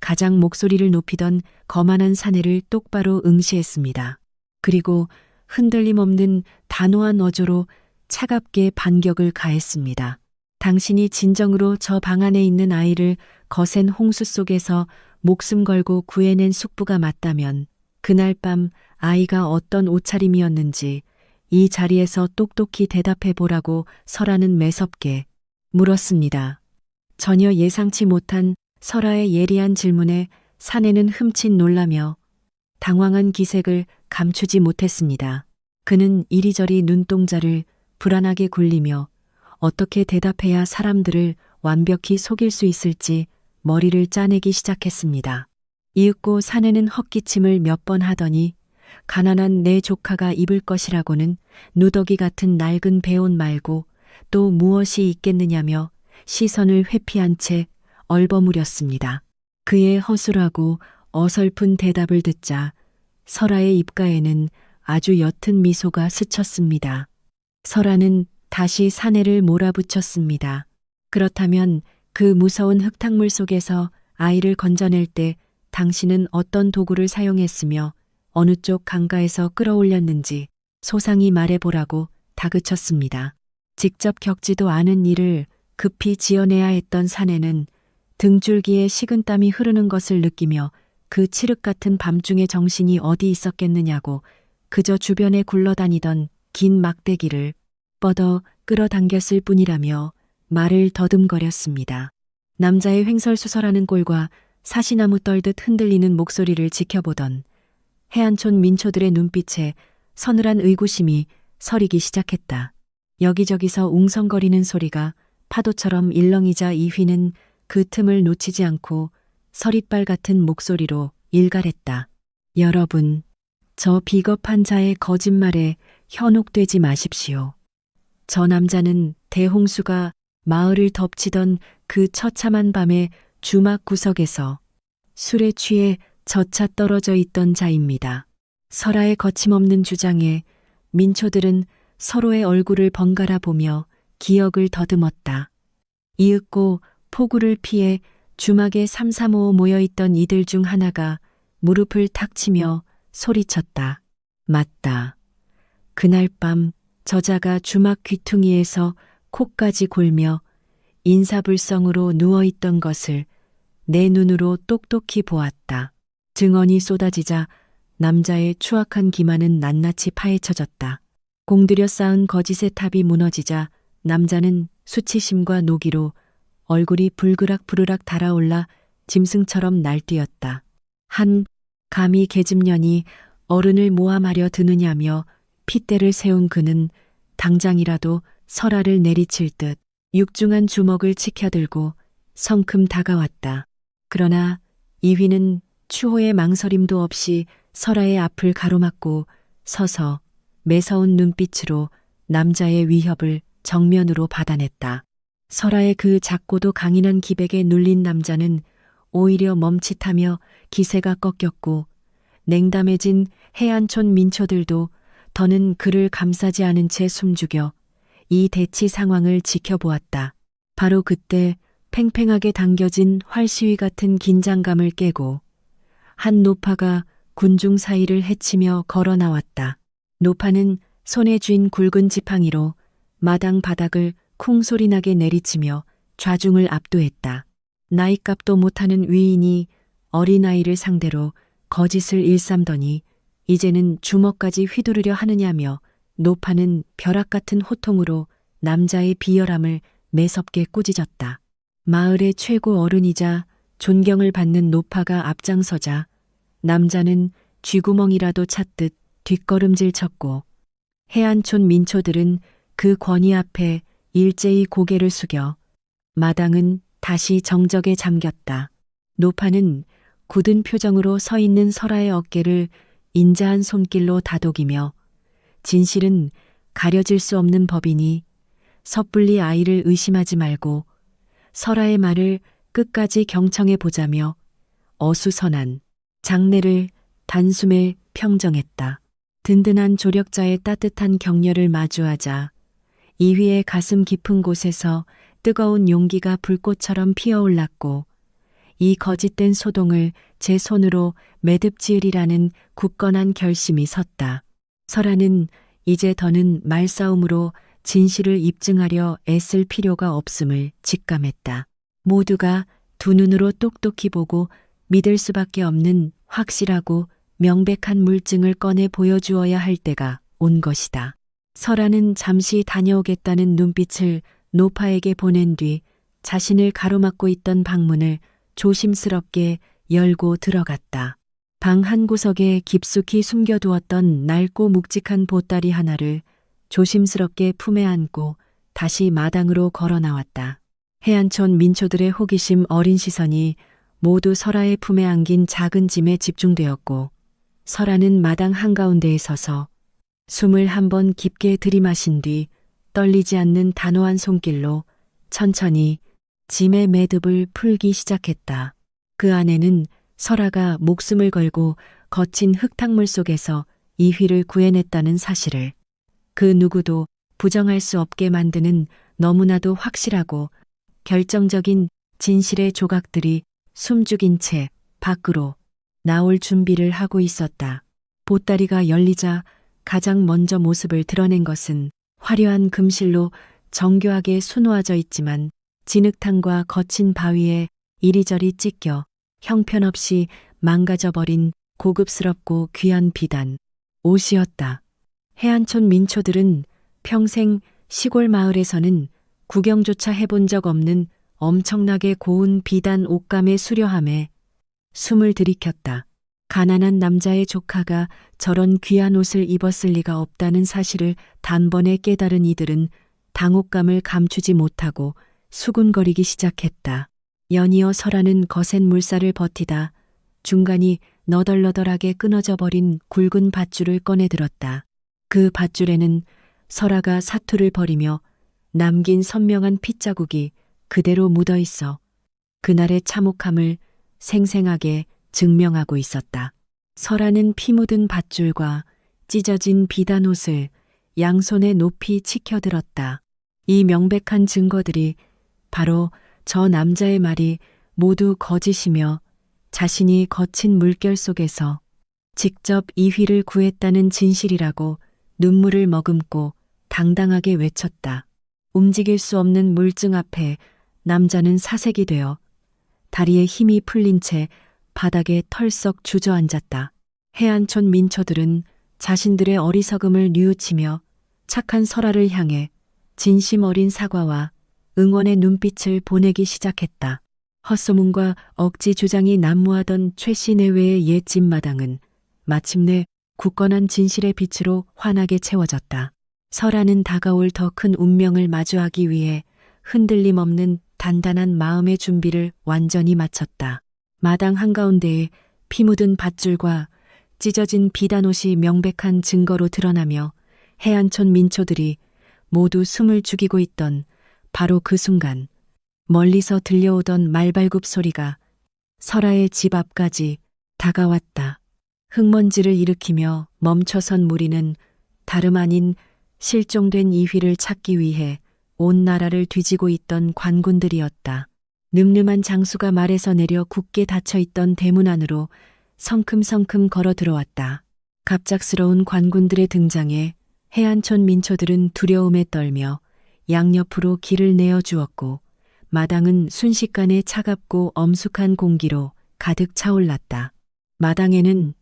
가장 목소리를 높이던 거만한 사내를 똑바로 응시했습니다. 그리고 흔들림 없는 단호한 어조로 차갑게 반격을 가했습니다. 당신이 진정으로 저 방 안에 있는 아이를 거센 홍수 속에서 목숨 걸고 구해낸 숙부가 맞다면 그날 밤 아이가 어떤 옷차림이었는지 이 자리에서 똑똑히 대답해 보라고 설아는 매섭게 물었습니다. 전혀 예상치 못한 설아의 예리한 질문에 사내는 흠칫 놀라며 당황한 기색을 감추지 못했습니다. 그는 이리저리 눈동자를 불안하게 굴리며 어떻게 대답해야 사람들을 완벽히 속일 수 있을지 머리를 짜내기 시작했습니다. 이윽고 사내는 헛기침을 몇 번 하더니 가난한 내 조카가 입을 것이라고는 누더기 같은 낡은 배옷 말고 또 무엇이 있겠느냐며 시선을 회피한 채 얼버무렸습니다. 그의 허술하고 어설픈 대답을 듣자 설아의 입가에는 아주 옅은 미소가 스쳤습니다. 설아는 다시 사내를 몰아붙였습니다. 그렇다면 그 무서운 흙탕물 속에서 아이를 건져낼 때 당신은 어떤 도구를 사용했으며 어느 쪽 강가에서 끌어올렸는지 소상히 말해보라고 다그쳤습니다. 직접 겪지도 않은 일을 급히 지어내야 했던 사내는 등줄기에 식은땀이 흐르는 것을 느끼며 그 칠흑 같은 밤중에 정신이 어디 있었겠느냐고 그저 주변에 굴러다니던 긴 막대기를 뻗어 끌어당겼을 뿐이라며 말을 더듬거렸습니다. 남자의 횡설수설하는 꼴과 사시나무 떨듯 흔들리는 목소리를 지켜보던 해안촌 민초들의 눈빛에 서늘한 의구심이 서리기 시작했다. 여기저기서 웅성거리는 소리가 파도처럼 일렁이자 이휘는 그 틈을 놓치지 않고 서릿발 같은 목소리로 일갈했다. 여러분, 저 비겁한 자의 거짓말에 현혹되지 마십시오. 저 남자는 대홍수가 마을을 덮치던 그 처참한 밤에 주막 구석에서 술에 취해 젖차 떨어져 있던 자입니다. 설아의 거침없는 주장에 민초들은 서로의 얼굴을 번갈아 보며 기억을 더듬었다. 이윽고 폭우를 피해 주막에 삼삼오오 모여있던 이들 중 하나가 무릎을 탁 치며 소리쳤다. 맞다. 그날 밤 저자가 주막 귀퉁이에서 코까지 골며 인사불성으로 누워있던 것을 내 눈으로 똑똑히 보았다. 증언이 쏟아지자 남자의 추악한 기만은 낱낱이 파헤쳐졌다. 공들여 쌓은 거짓의 탑이 무너지자 남자는 수치심과 노기로 얼굴이 불그락부르락 달아올라 짐승처럼 날뛰었다. 감히 계집년이 어른을 모함하려 드느냐며 핏대를 세운 그는 당장이라도 설아를 내리칠 듯 육중한 주먹을 치켜들고 성큼 다가왔다. 그러나 이휘는 추호의 망설임도 없이 설아의 앞을 가로막고 서서 매서운 눈빛으로 남자의 위협을 정면으로 받아냈다. 설아의 그 작고도 강인한 기백에 눌린 남자는 오히려 멈칫하며 기세가 꺾였고 냉담해진 해안촌 민초들도 더는 그를 감싸지 않은 채 숨죽여 이 대치 상황을 지켜보았다. 바로 그때 팽팽하게 당겨진 활시위 같은 긴장감을 깨고 한 노파가 군중 사이를 헤치며 걸어 나왔다. 노파는 손에 쥔 굵은 지팡이로 마당 바닥을 쿵소리나게 내리치며 좌중을 압도했다. 나이값도 못하는 위인이 어린아이를 상대로 거짓을 일삼더니 이제는 주먹까지 휘두르려 하느냐며 노파는 벼락 같은 호통으로 남자의 비열함을 매섭게 꾸짖었다. 마을의 최고 어른이자 존경을 받는 노파가 앞장서자 남자는 쥐구멍이라도 찾듯 뒷걸음질 쳤고 해안촌 민초들은 그 권위 앞에 일제히 고개를 숙여 마당은 다시 정적에 잠겼다. 노파는 굳은 표정으로 서 있는 설아의 어깨를 인자한 손길로 다독이며 진실은 가려질 수 없는 법이니 섣불리 아이를 의심하지 말고 설아의 말을 끝까지 경청해 보자며 어수선한 장례를 단숨에 평정했다. 든든한 조력자의 따뜻한 격려를 마주하자 이휘의 가슴 깊은 곳에서 뜨거운 용기가 불꽃처럼 피어올랐고 이 거짓된 소동을 제 손으로 매듭지으리라는 굳건한 결심이 섰다. 설아는 이제 더는 말싸움으로 진실을 입증하려 애쓸 필요가 없음을 직감했다. 모두가 두 눈으로 똑똑히 보고 믿을 수밖에 없는 확실하고 명백한 물증을 꺼내 보여주어야 할 때가 온 것이다. 설아는 잠시 다녀오겠다는 눈빛을 노파에게 보낸 뒤 자신을 가로막고 있던 방문을 조심스럽게 열고 들어갔다. 방 한 구석에 깊숙이 숨겨두었던 낡고 묵직한 보따리 하나를 조심스럽게 품에 안고 다시 마당으로 걸어 나왔다. 해안촌 민초들의 호기심 어린 시선이 모두 설아의 품에 안긴 작은 짐에 집중되었고 설아는 마당 한가운데에 서서 숨을 한번 깊게 들이마신 뒤 떨리지 않는 단호한 손길로 천천히 짐의 매듭을 풀기 시작했다. 그 안에는 설아가 목숨을 걸고 거친 흙탕물 속에서 이휘를 구해냈다는 사실을 그 누구도 부정할 수 없게 만드는 너무나도 확실하고 결정적인 진실의 조각들이 숨죽인 채 밖으로 나올 준비를 하고 있었다. 보따리가 열리자 가장 먼저 모습을 드러낸 것은 화려한 금실로 정교하게 수놓아져 있지만 진흙탕과 거친 바위에 이리저리 찢겨 형편없이 망가져버린 고급스럽고 귀한 비단, 옷이었다. 해안촌 민초들은 평생 시골 마을에서는 구경조차 해본 적 없는 엄청나게 고운 비단 옷감의 수려함에 숨을 들이켰다. 가난한 남자의 조카가 저런 귀한 옷을 입었을 리가 없다는 사실을 단번에 깨달은 이들은 당혹감을 감추지 못하고 수군거리기 시작했다. 연이어 설아는 거센 물살을 버티다 중간이 너덜너덜하게 끊어져 버린 굵은 밧줄을 꺼내 들었다. 그 밧줄에는 설아가 사투를 벌이며 남긴 선명한 핏자국이 그대로 묻어 있어 그날의 참혹함을 생생하게 증명하고 있었다. 설아는 피 묻은 밧줄과 찢어진 비단옷을 양손에 높이 치켜들었다. 이 명백한 증거들이 바로 저 남자의 말이 모두 거짓이며 자신이 거친 물결 속에서 직접 이휘를 구했다는 진실이라고 눈물을 머금고 당당하게 외쳤다. 움직일 수 없는 물증 앞에 남자는 사색이 되어 다리에 힘이 풀린 채 바닥에 털썩 주저앉았다. 해안촌 민초들은 자신들의 어리석음을 뉘우치며 착한 설아를 향해 진심 어린 사과와 응원의 눈빛을 보내기 시작했다. 헛소문과 억지 주장이 난무하던 최씨 내외의 옛 집마당은 마침내 굳건한 진실의 빛으로 환하게 채워졌다. 설아는 다가올 더 큰 운명을 마주하기 위해 흔들림 없는 단단한 마음의 준비를 완전히 마쳤다. 마당 한가운데에 피 묻은 밧줄과 찢어진 비단옷이 명백한 증거로 드러나며 해안촌 민초들이 모두 숨을 죽이고 있던 바로 그 순간 멀리서 들려오던 말발굽 소리가 설아의 집 앞까지 다가왔다. 흙먼지를 일으키며 멈춰선 무리는 다름 아닌 실종된 이휘를 찾기 위해 온 나라를 뒤지고 있던 관군들이었다. 늠름한 장수가 말에서 내려 굳게 닫혀있던 대문 안으로 성큼성큼 걸어 들어왔다. 갑작스러운 관군들의 등장에 해안촌 민초들은 두려움에 떨며 양옆으로 길을 내어주었고 마당은 순식간에 차갑고 엄숙한 공기로 가득 차올랐다. 마당에는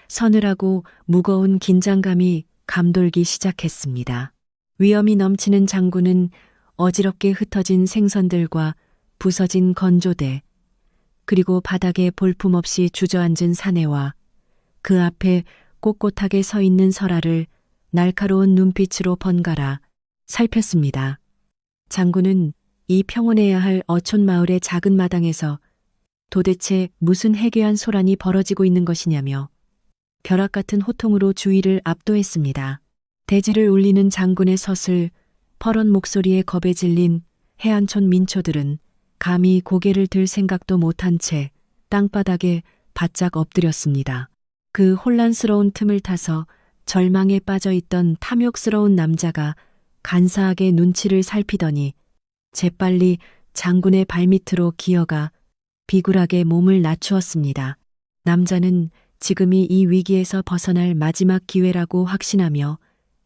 서늘하고 무거운 긴장감이 감돌기 시작했습니다. 위험이 넘치는 장군은 어지럽게 흩어진 생선들과 부서진 건조대, 그리고 바닥에 볼품없이 주저앉은 사내와 그 앞에 꼿꼿하게 서 있는 설아를 날카로운 눈빛으로 번갈아 살폈습니다. 장군은 이 평온해야 할 어촌 마을의 작은 마당에서 도대체 무슨 해괴한 소란이 벌어지고 있는 것이냐며 벼락 같은 호통으로 주위를 압도했습니다. 대지를 울리는 장군의 서슬, 퍼런 목소리에 겁에 질린 해안촌 민초들은 감히 고개를 들 생각도 못한 채 땅바닥에 바짝 엎드렸습니다. 그 혼란스러운 틈을 타서 절망에 빠져 있던 탐욕스러운 남자가 간사하게 눈치를 살피더니 재빨리 장군의 발밑으로 기어가 비굴하게 몸을 낮추었습니다. 남자는 지금이 이 위기에서 벗어날 마지막 기회라고 확신하며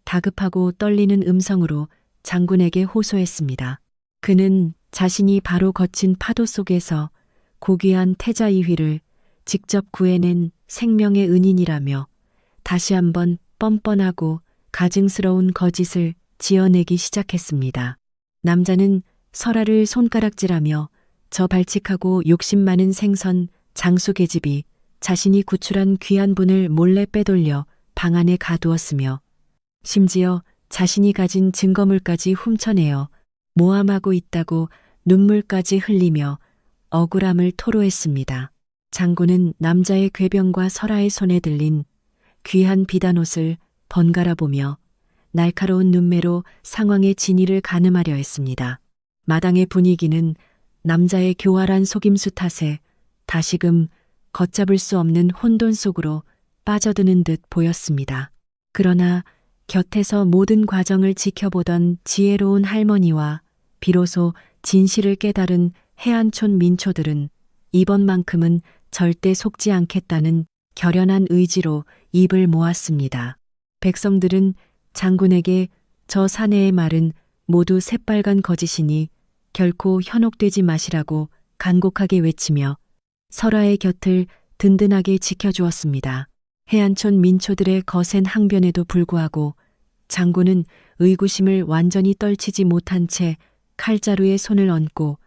다급하고 떨리는 음성으로 장군에게 호소했습니다. 그는 자신이 바로 거친 파도 속에서 고귀한 태자 이휘를 직접 구해낸 생명의 은인이라며 다시 한번 뻔뻔하고 가증스러운 거짓을 지어내기 시작했습니다. 남자는 설아를 손가락질하며 저 발칙하고 욕심 많은 생선 장수 계집이 자신이 구출한 귀한 분을 몰래 빼돌려 방 안에 가두었으며 심지어 자신이 가진 증거물까지 훔쳐내어 모함하고 있다고 눈물까지 흘리며 억울함을 토로했습니다. 장군은 남자의 궤병과 설아의 손에 들린 귀한 비단옷을 번갈아 보며 날카로운 눈매로 상황의 진위를 가늠하려 했습니다. 마당의 분위기는 남자의 교활한 속임수 탓에 다시금 걷잡을 수 없는 혼돈 속으로 빠져드는 듯 보였습니다. 그러나 곁에서 모든 과정을 지켜보던 지혜로운 할머니와 비로소 진실을 깨달은 해안촌 민초들은 이번만큼은 절대 속지 않겠다는 결연한 의지로 입을 모았습니다. 백성들은 장군에게 저 사내의 말은 모두 새빨간 거짓이니 결코 현혹되지 마시라고 간곡하게 외치며 설아의 곁을 든든하게 지켜주었습니다. 해안촌 민초들의 거센 항변에도 불구하고 장군은 의구심을 완전히 떨치지 못한 채 칼자루에 손을 얹고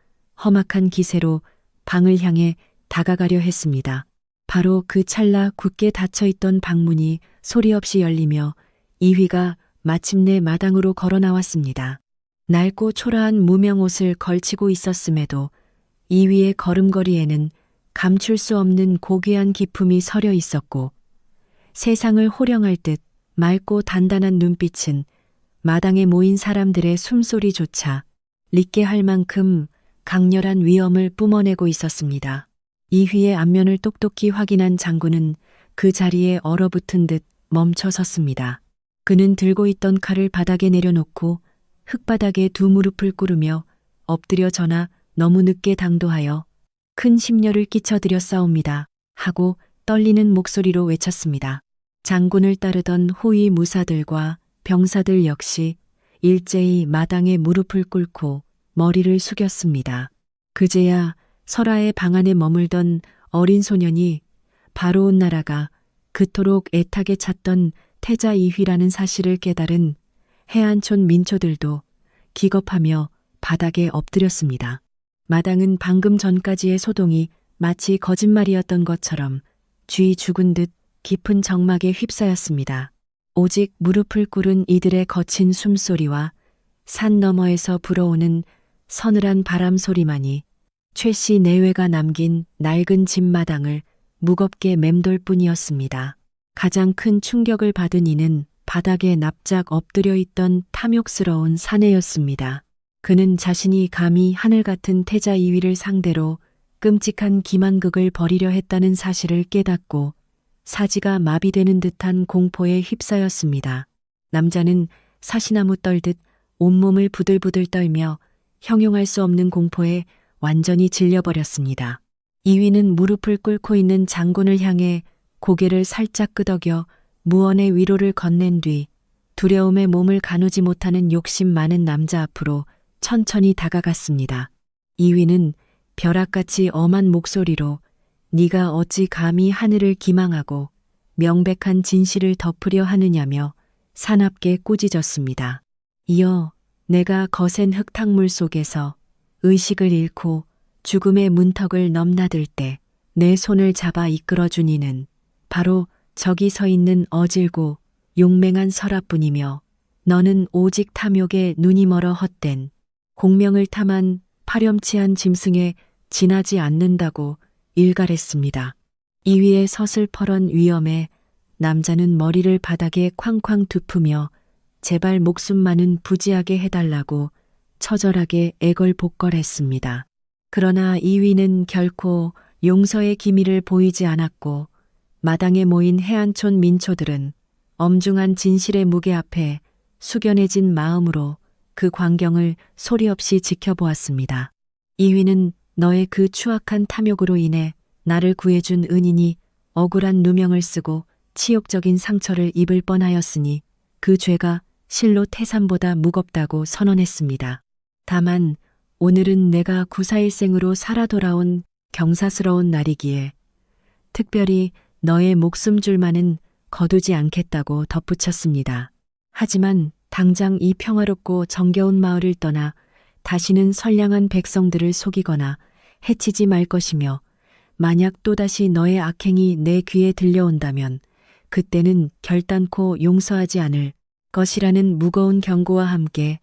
험악한 기세로 방을 향해 다가가려 했습니다. 바로 그 찰나 굳게 닫혀있던 방문이 소리 없이 열리며 이휘가 마침내 마당으로 걸어 나왔습니다. 낡고 초라한 무명옷을 걸치고 있었음에도 이휘의 걸음걸이에는 감출 수 없는 고귀한 기품이 서려 있었고 세상을 호령할 듯 맑고 단단한 눈빛은 마당에 모인 사람들의 숨소리조차 릿게 할 만큼 강렬한 위엄을 뿜어내고 있었습니다. 이휘의 안면을 똑똑히 확인한 장군은 그 자리에 얼어붙은 듯 멈춰 섰습니다. 그는 들고 있던 칼을 바닥에 내려놓고 흙바닥에 두 무릎을 꿇으며 엎드려 져나 너무 늦게 당도하여 큰 심려를 끼쳐드렸사옵니다 하고 떨리는 목소리로 외쳤습니다. 장군을 따르던 호위 무사들과 병사들 역시 일제히 마당에 무릎을 꿇고 머리를 숙였습니다. 그제야 설아의 방 안에 머물던 어린 소년이 바로 온 나라가 그토록 애타게 찾던 태자 이휘라는 사실을 깨달은 해안촌 민초들도 기겁하며 바닥에 엎드렸습니다. 마당은 방금 전까지의 소동이 마치 거짓말이었던 것처럼 쥐 죽은 듯 깊은 정막에 휩싸였습니다. 오직 무릎을 꿇은 이들의 거친 숨소리와 산 너머에서 불어오는 서늘한 바람 소리만이 최씨 내외가 남긴 낡은 집마당을 무겁게 맴돌 뿐이었습니다. 가장 큰 충격을 받은 이는 바닥에 납작 엎드려 있던 탐욕스러운 사내였습니다. 그는 자신이 감히 하늘 같은 태자 이휘를 상대로 끔찍한 기만극을 벌이려 했다는 사실을 깨닫고 사지가 마비되는 듯한 공포에 휩싸였습니다. 남자는 사시나무 떨듯 온몸을 부들부들 떨며 형용할 수 없는 공포에 완전히 질려버렸습니다. 이휘는 무릎을 꿇고 있는 장군을 향해 고개를 살짝 끄덕여 무언의 위로를 건넨 뒤 두려움에 몸을 가누지 못하는 욕심 많은 남자 앞으로 천천히 다가갔습니다. 이휘는 벼락같이 엄한 목소리로 네가 어찌 감히 하늘을 기망하고 명백한 진실을 덮으려 하느냐며 사납게 꾸짖었습니다. 이어 내가 거센 흙탕물 속에서 의식을 잃고 죽음의 문턱을 넘나들 때 내 손을 잡아 이끌어준 이는 바로 저기 서 있는 어질고 용맹한 설아뿐이며 너는 오직 탐욕에 눈이 멀어 헛된 공명을 탐한 파렴치한 짐승에 지나지 않는다고 일갈했습니다. 이위의 서슬퍼런 위엄에 남자는 머리를 바닥에 쾅쾅 두프며 제발 목숨만은 부지하게 해달라고 처절하게 애걸복걸했습니다. 그러나 이위는 결코 용서의 기미를 보이지 않았고 마당에 모인 해안촌 민초들은 엄중한 진실의 무게 앞에 숙연해진 마음으로 그 광경을 소리 없이 지켜보았습니다. 이휘는 너의 그 추악한 탐욕으로 인해 나를 구해준 은인이 억울한 누명을 쓰고 치욕적인 상처를 입을 뻔하였으니 그 죄가 실로 태산보다 무겁다고 선언했습니다. 다만 오늘은 내가 구사일생으로 살아 돌아온 경사스러운 날이기에 특별히 너의 목숨줄만은 거두지 않겠다고 덧붙였습니다. 하지만 당장 이 평화롭고 정겨운 마을을 떠나 다시는 선량한 백성들을 속이거나 해치지 말 것이며 만약 또다시 너의 악행이 내 귀에 들려온다면 그때는 결단코 용서하지 않을 것이라는 무거운 경고와 함께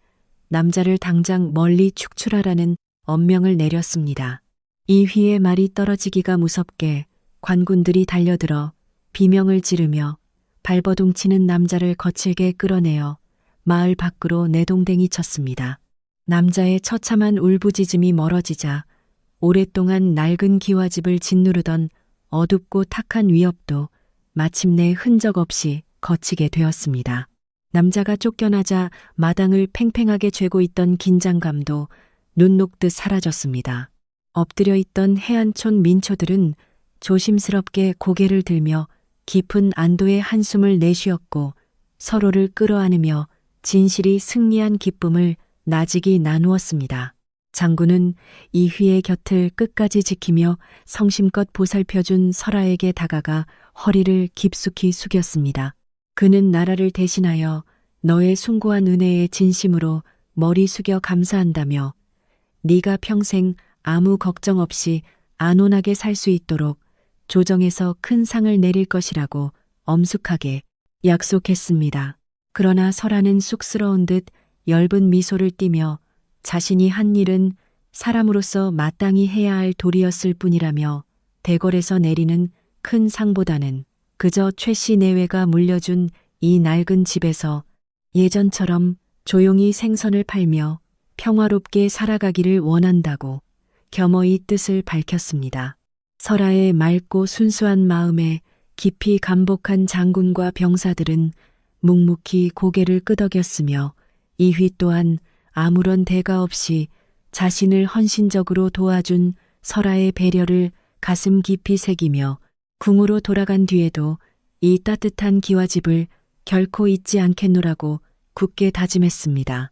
남자를 당장 멀리 축출하라는 엄명을 내렸습니다. 이휘의 말이 떨어지기가 무섭게 관군들이 달려들어 비명을 지르며 발버둥치는 남자를 거칠게 끌어내어 마을 밖으로 내동댕이 쳤습니다. 남자의 처참한 울부짖음이 멀어지자 오랫동안 낡은 기와집을 짓누르던 어둡고 탁한 위협도 마침내 흔적 없이 거치게 되었습니다. 남자가 쫓겨나자 마당을 팽팽하게 죄고 있던 긴장감도 눈 녹듯 사라졌습니다. 엎드려 있던 해안촌 민초들은 조심스럽게 고개를 들며 깊은 안도의 한숨을 내쉬었고 서로를 끌어안으며 진실이 승리한 기쁨을 나직이 나누었습니다. 장군은 이휘의 곁을 끝까지 지키며 성심껏 보살펴준 설아에게 다가가 허리를 깊숙이 숙였습니다. 그는 나라를 대신하여 너의 숭고한 은혜에 진심으로 머리 숙여 감사한다며 네가 평생 아무 걱정 없이 안온하게 살 수 있도록 조정에서 큰 상을 내릴 것이라고 엄숙하게 약속했습니다. 그러나 설아는 쑥스러운 듯 엷은 미소를 띠며 자신이 한 일은 사람으로서 마땅히 해야 할 도리였을 뿐이라며 대궐에서 내리는 큰 상보다는 그저 최씨 내외가 물려준 이 낡은 집에서 예전처럼 조용히 생선을 팔며 평화롭게 살아가기를 원한다고 겸허히 뜻을 밝혔습니다. 설아의 맑고 순수한 마음에 깊이 감복한 장군과 병사들은 묵묵히 고개를 끄덕였으며 이휘 또한 아무런 대가 없이 자신을 헌신적으로 도와준 설아의 배려를 가슴 깊이 새기며 궁으로 돌아간 뒤에도 이 따뜻한 기와집을 결코 잊지 않겠노라고 굳게 다짐했습니다.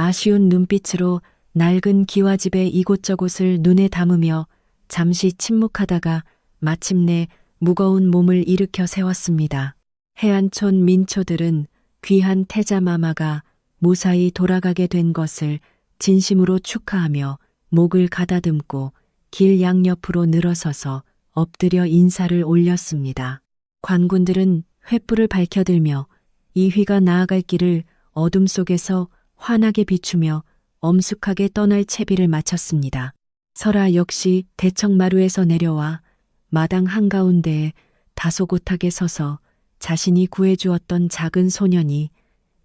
아쉬운 눈빛으로 낡은 기와집의 이곳저곳을 눈에 담으며 잠시 침묵하다가 마침내 무거운 몸을 일으켜 세웠습니다. 해안촌 민초들은 귀한 태자마마가 무사히 돌아가게 된 것을 진심으로 축하하며 목을 가다듬고 길 양옆으로 늘어서서 엎드려 인사를 올렸습니다. 관군들은 횃불을 밝혀들며 이휘가 나아갈 길을 어둠 속에서 환하게 비추며 엄숙하게 떠날 채비를 마쳤습니다. 설아 역시 대청마루에서 내려와 마당 한가운데에 다소곳하게 서서 자신이 구해주었던 작은 소년이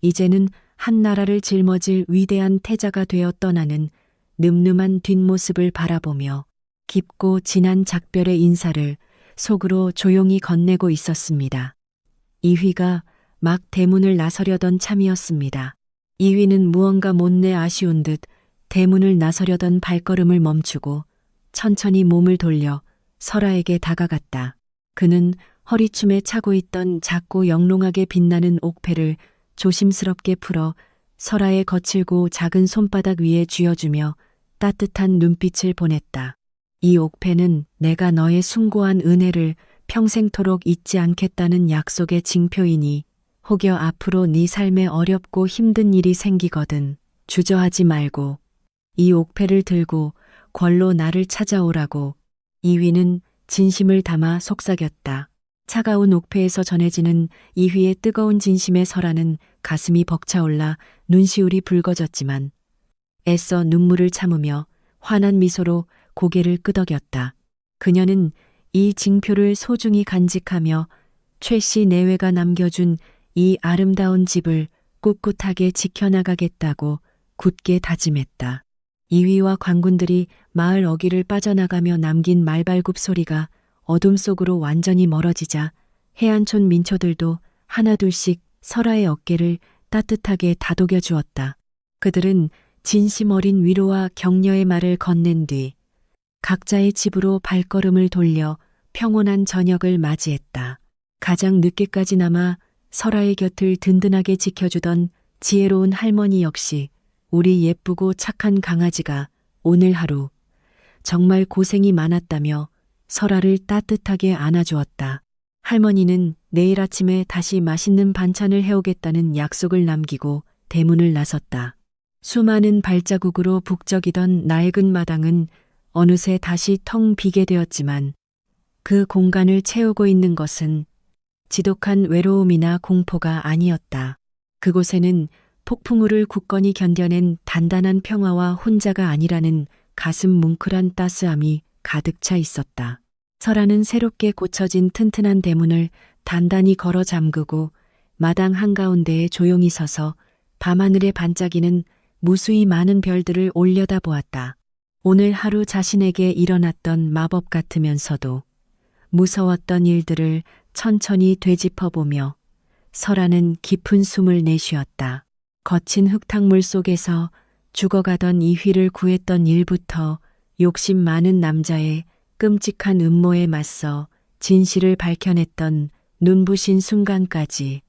이제는 한 나라를 짊어질 위대한 태자가 되어 떠나는 늠름한 뒷모습을 바라보며 깊고 진한 작별의 인사를 속으로 조용히 건네고 있었습니다. 이휘가 막 대문을 나서려던 참이었습니다. 이휘는 무언가 못내 아쉬운 듯 대문을 나서려던 발걸음을 멈추고 천천히 몸을 돌려 설아에게 다가갔다. 그는 허리춤에 차고 있던 작고 영롱하게 빛나는 옥패를 조심스럽게 풀어 설아의 거칠고 작은 손바닥 위에 쥐어주며 따뜻한 눈빛을 보냈다. 이 옥패는 내가 너의 숭고한 은혜를 평생토록 잊지 않겠다는 약속의 징표이니 혹여 앞으로 네 삶에 어렵고 힘든 일이 생기거든 주저하지 말고 이 옥패를 들고 궐로 나를 찾아오라고. 이휘는 진심을 담아 속삭였다. 차가운 옥패에서 전해지는 이휘의 뜨거운 진심에 설아는 가슴이 벅차올라 눈시울이 붉어졌지만 애써 눈물을 참으며 환한 미소로 고개를 끄덕였다. 그녀는 이 징표를 소중히 간직하며 최씨 내외가 남겨준 이 아름다운 집을 꿋꿋하게 지켜나가겠다고 굳게 다짐했다. 이휘와 관군들이 마을 어귀를 빠져나가며 남긴 말발굽 소리가 어둠 속으로 완전히 멀어지자 해안촌 민초들도 하나둘씩 설아의 어깨를 따뜻하게 다독여 주었다. 그들은 진심 어린 위로와 격려의 말을 건넨 뒤 각자의 집으로 발걸음을 돌려 평온한 저녁을 맞이했다. 가장 늦게까지 남아 설아의 곁을 든든하게 지켜주던 지혜로운 할머니 역시 우리 예쁘고 착한 강아지가 오늘 하루 정말 고생이 많았다며 설아를 따뜻하게 안아주었다. 할머니는 내일 아침에 다시 맛있는 반찬을 해오겠다는 약속을 남기고 대문을 나섰다. 수많은 발자국으로 북적이던 낡은 마당은 어느새 다시 텅 비게 되었지만 그 공간을 채우고 있는 것은 지독한 외로움이나 공포가 아니었다. 그곳에는 폭풍우를 굳건히 견뎌낸 단단한 평화와 혼자가 아니라는 가슴 뭉클한 따스함이 가득 차 있었다. 설아는 새롭게 고쳐진 튼튼한 대문을 단단히 걸어 잠그고 마당 한가운데에 조용히 서서 밤하늘에 반짝이는 무수히 많은 별들을 올려다보았다. 오늘 하루 자신에게 일어났던 마법 같으면서도 무서웠던 일들을 천천히 되짚어보며 설아는 깊은 숨을 내쉬었다. 거친 흙탕물 속에서 죽어가던 이휘를 구했던 일부터 욕심 많은 남자의 끔찍한 음모에 맞서 진실을 밝혀냈던 눈부신 순간까지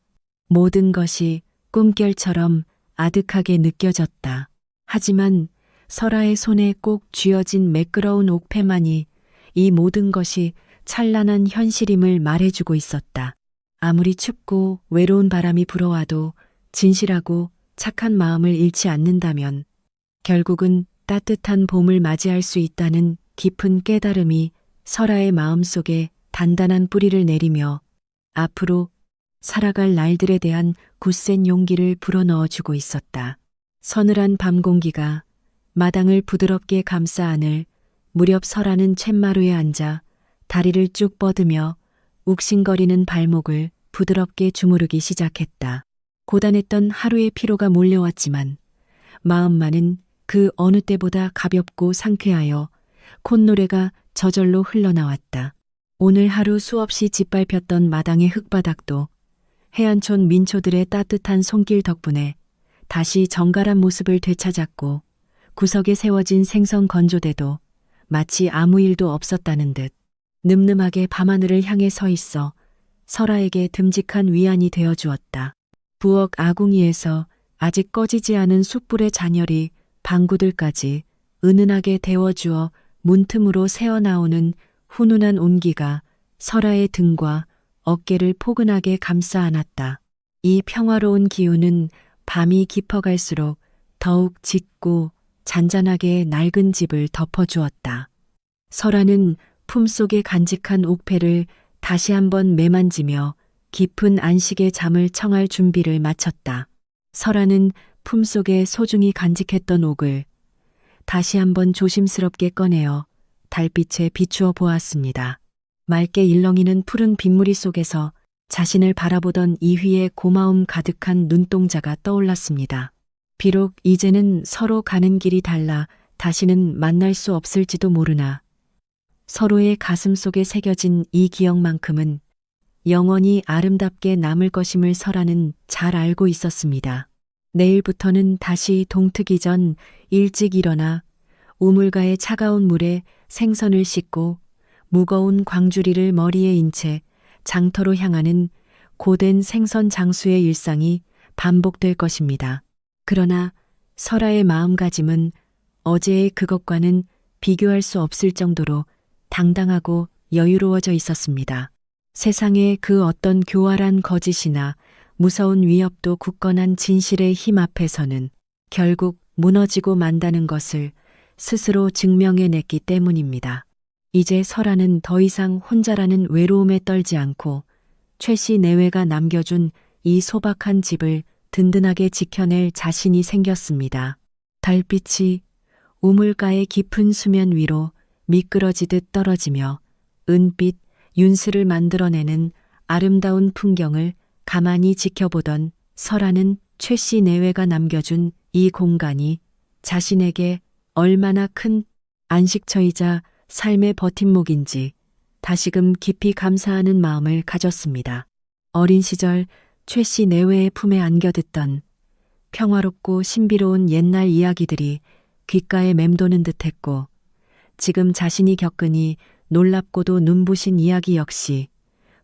모든 것이 꿈결처럼 아득하게 느껴졌다. 하지만 설아의 손에 꼭 쥐어진 매끄러운 옥패만이 이 모든 것이 찬란한 현실임을 말해주고 있었다. 아무리 춥고 외로운 바람이 불어와도 진실하고 착한 마음을 잃지 않는다면 결국은 따뜻한 봄을 맞이할 수 있다는 깊은 깨달음이 설아의 마음속에 단단한 뿌리를 내리며 앞으로 살아갈 날들에 대한 굳센 용기를 불어넣어주고 있었다. 서늘한 밤 공기가 마당을 부드럽게 감싸 안을 무렵 설아는 쳇마루에 앉아 다리를 쭉 뻗으며 욱신거리는 발목을 부드럽게 주무르기 시작했다. 고단했던 하루의 피로가 몰려왔지만 마음만은 그 어느 때보다 가볍고 상쾌하여 콧노래가 저절로 흘러나왔다. 오늘 하루 수없이 짓밟혔던 마당의 흙바닥도 해안촌 민초들의 따뜻한 손길 덕분에 다시 정갈한 모습을 되찾았고 구석에 세워진 생선 건조대도 마치 아무 일도 없었다는 듯 늠름하게 밤하늘을 향해 서 있어 설아에게 듬직한 위안이 되어 주었다. 부엌 아궁이에서 아직 꺼지지 않은 숯불의 잔열이 방구들까지 은은하게 데워주어 문틈으로 새어나오는 훈훈한 온기가 설아의 등과 어깨를 포근하게 감싸 안았다. 이 평화로운 기운은 밤이 깊어갈수록 더욱 짙고 잔잔하게 낡은 집을 덮어주었다. 설아는 품속에 간직한 옥패를 다시 한번 매만지며 깊은 안식의 잠을 청할 준비를 마쳤다. 설아는 품속에 소중히 간직했던 옥을 다시 한번 조심스럽게 꺼내어 달빛에 비추어 보았습니다. 맑게 일렁이는 푸른 빗무리 속에서 자신을 바라보던 이휘의 고마움 가득한 눈동자가 떠올랐습니다. 비록 이제는 서로 가는 길이 달라 다시는 만날 수 없을지도 모르나 서로의 가슴 속에 새겨진 이 기억만큼은 영원히 아름답게 남을 것임을 설아는 잘 알고 있었습니다. 내일부터는 다시 동트기 전 일찍 일어나 우물가의 차가운 물에 생선을 씻고 무거운 광주리를 머리에 인 채 장터로 향하는 고된 생선 장수의 일상이 반복될 것입니다. 그러나 설아의 마음가짐은 어제의 그것과는 비교할 수 없을 정도로 당당하고 여유로워져 있었습니다. 세상의 그 어떤 교활한 거짓이나 무서운 위협도 굳건한 진실의 힘 앞에서는 결국 무너지고 만다는 것을 스스로 증명해냈기 때문입니다. 이제 설아는 더 이상 혼자라는 외로움에 떨지 않고 최씨 내외가 남겨준 이 소박한 집을 든든하게 지켜낼 자신이 생겼습니다. 달빛이 우물가의 깊은 수면 위로 미끄러지듯 떨어지며 은빛 윤슬을 만들어내는 아름다운 풍경을 가만히 지켜보던 설아는 최씨 내외가 남겨준 이 공간이 자신에게 얼마나 큰 안식처이자 삶의 버팀목인지 다시금 깊이 감사하는 마음을 가졌습니다. 어린 시절 최씨 내외의 품에 안겨 듣던 평화롭고 신비로운 옛날 이야기들이 귓가에 맴도는 듯했고 지금 자신이 겪으니 놀랍고도 눈부신 이야기 역시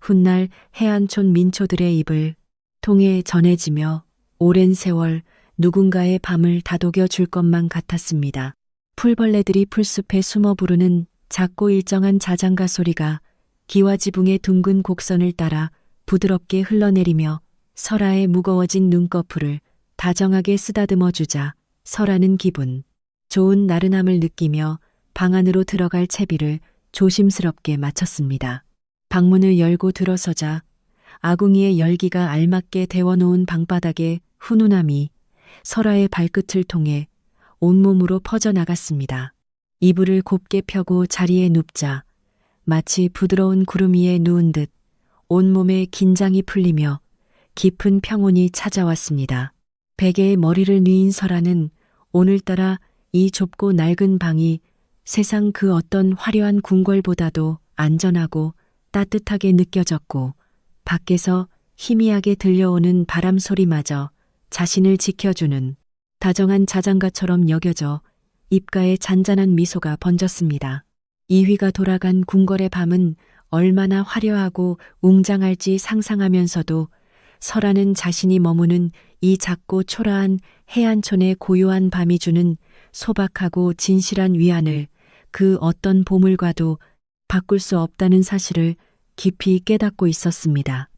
훗날 해안촌 민초들의 입을 통해 전해지며 오랜 세월 누군가의 밤을 다독여 줄 것만 같았습니다. 풀벌레들이 풀숲에 숨어 부르는 작고 일정한 자장가 소리가 기와지붕의 둥근 곡선을 따라 부드럽게 흘러내리며 설아의 무거워진 눈꺼풀을 다정하게 쓰다듬어 주자 설아는 기분 좋은 나른함을 느끼며 방 안으로 들어갈 채비를 조심스럽게 마쳤습니다. 방문을 열고 들어서자 아궁이의 열기가 알맞게 데워놓은 방바닥의 훈훈함이 설아의 발끝을 통해 온몸으로 퍼져나갔습니다. 이불을 곱게 펴고 자리에 눕자 마치 부드러운 구름 위에 누운 듯 온몸에 긴장이 풀리며 깊은 평온이 찾아왔습니다. 베개에 머리를 뉘인 설아는 오늘따라 이 좁고 낡은 방이 세상 그 어떤 화려한 궁궐보다도 안전하고 따뜻하게 느껴졌고 밖에서 희미하게 들려오는 바람 소리마저 자신을 지켜주는 다정한 자장가처럼 여겨져 입가에 잔잔한 미소가 번졌습니다. 이휘가 돌아간 궁궐의 밤은 얼마나 화려하고 웅장할지 상상하면서도 설아는 자신이 머무는 이 작고 초라한 해안촌의 고요한 밤이 주는 소박하고 진실한 위안을 그 어떤 보물과도 바꿀 수 없다는 사실을 깊이 깨닫고 있었습니다.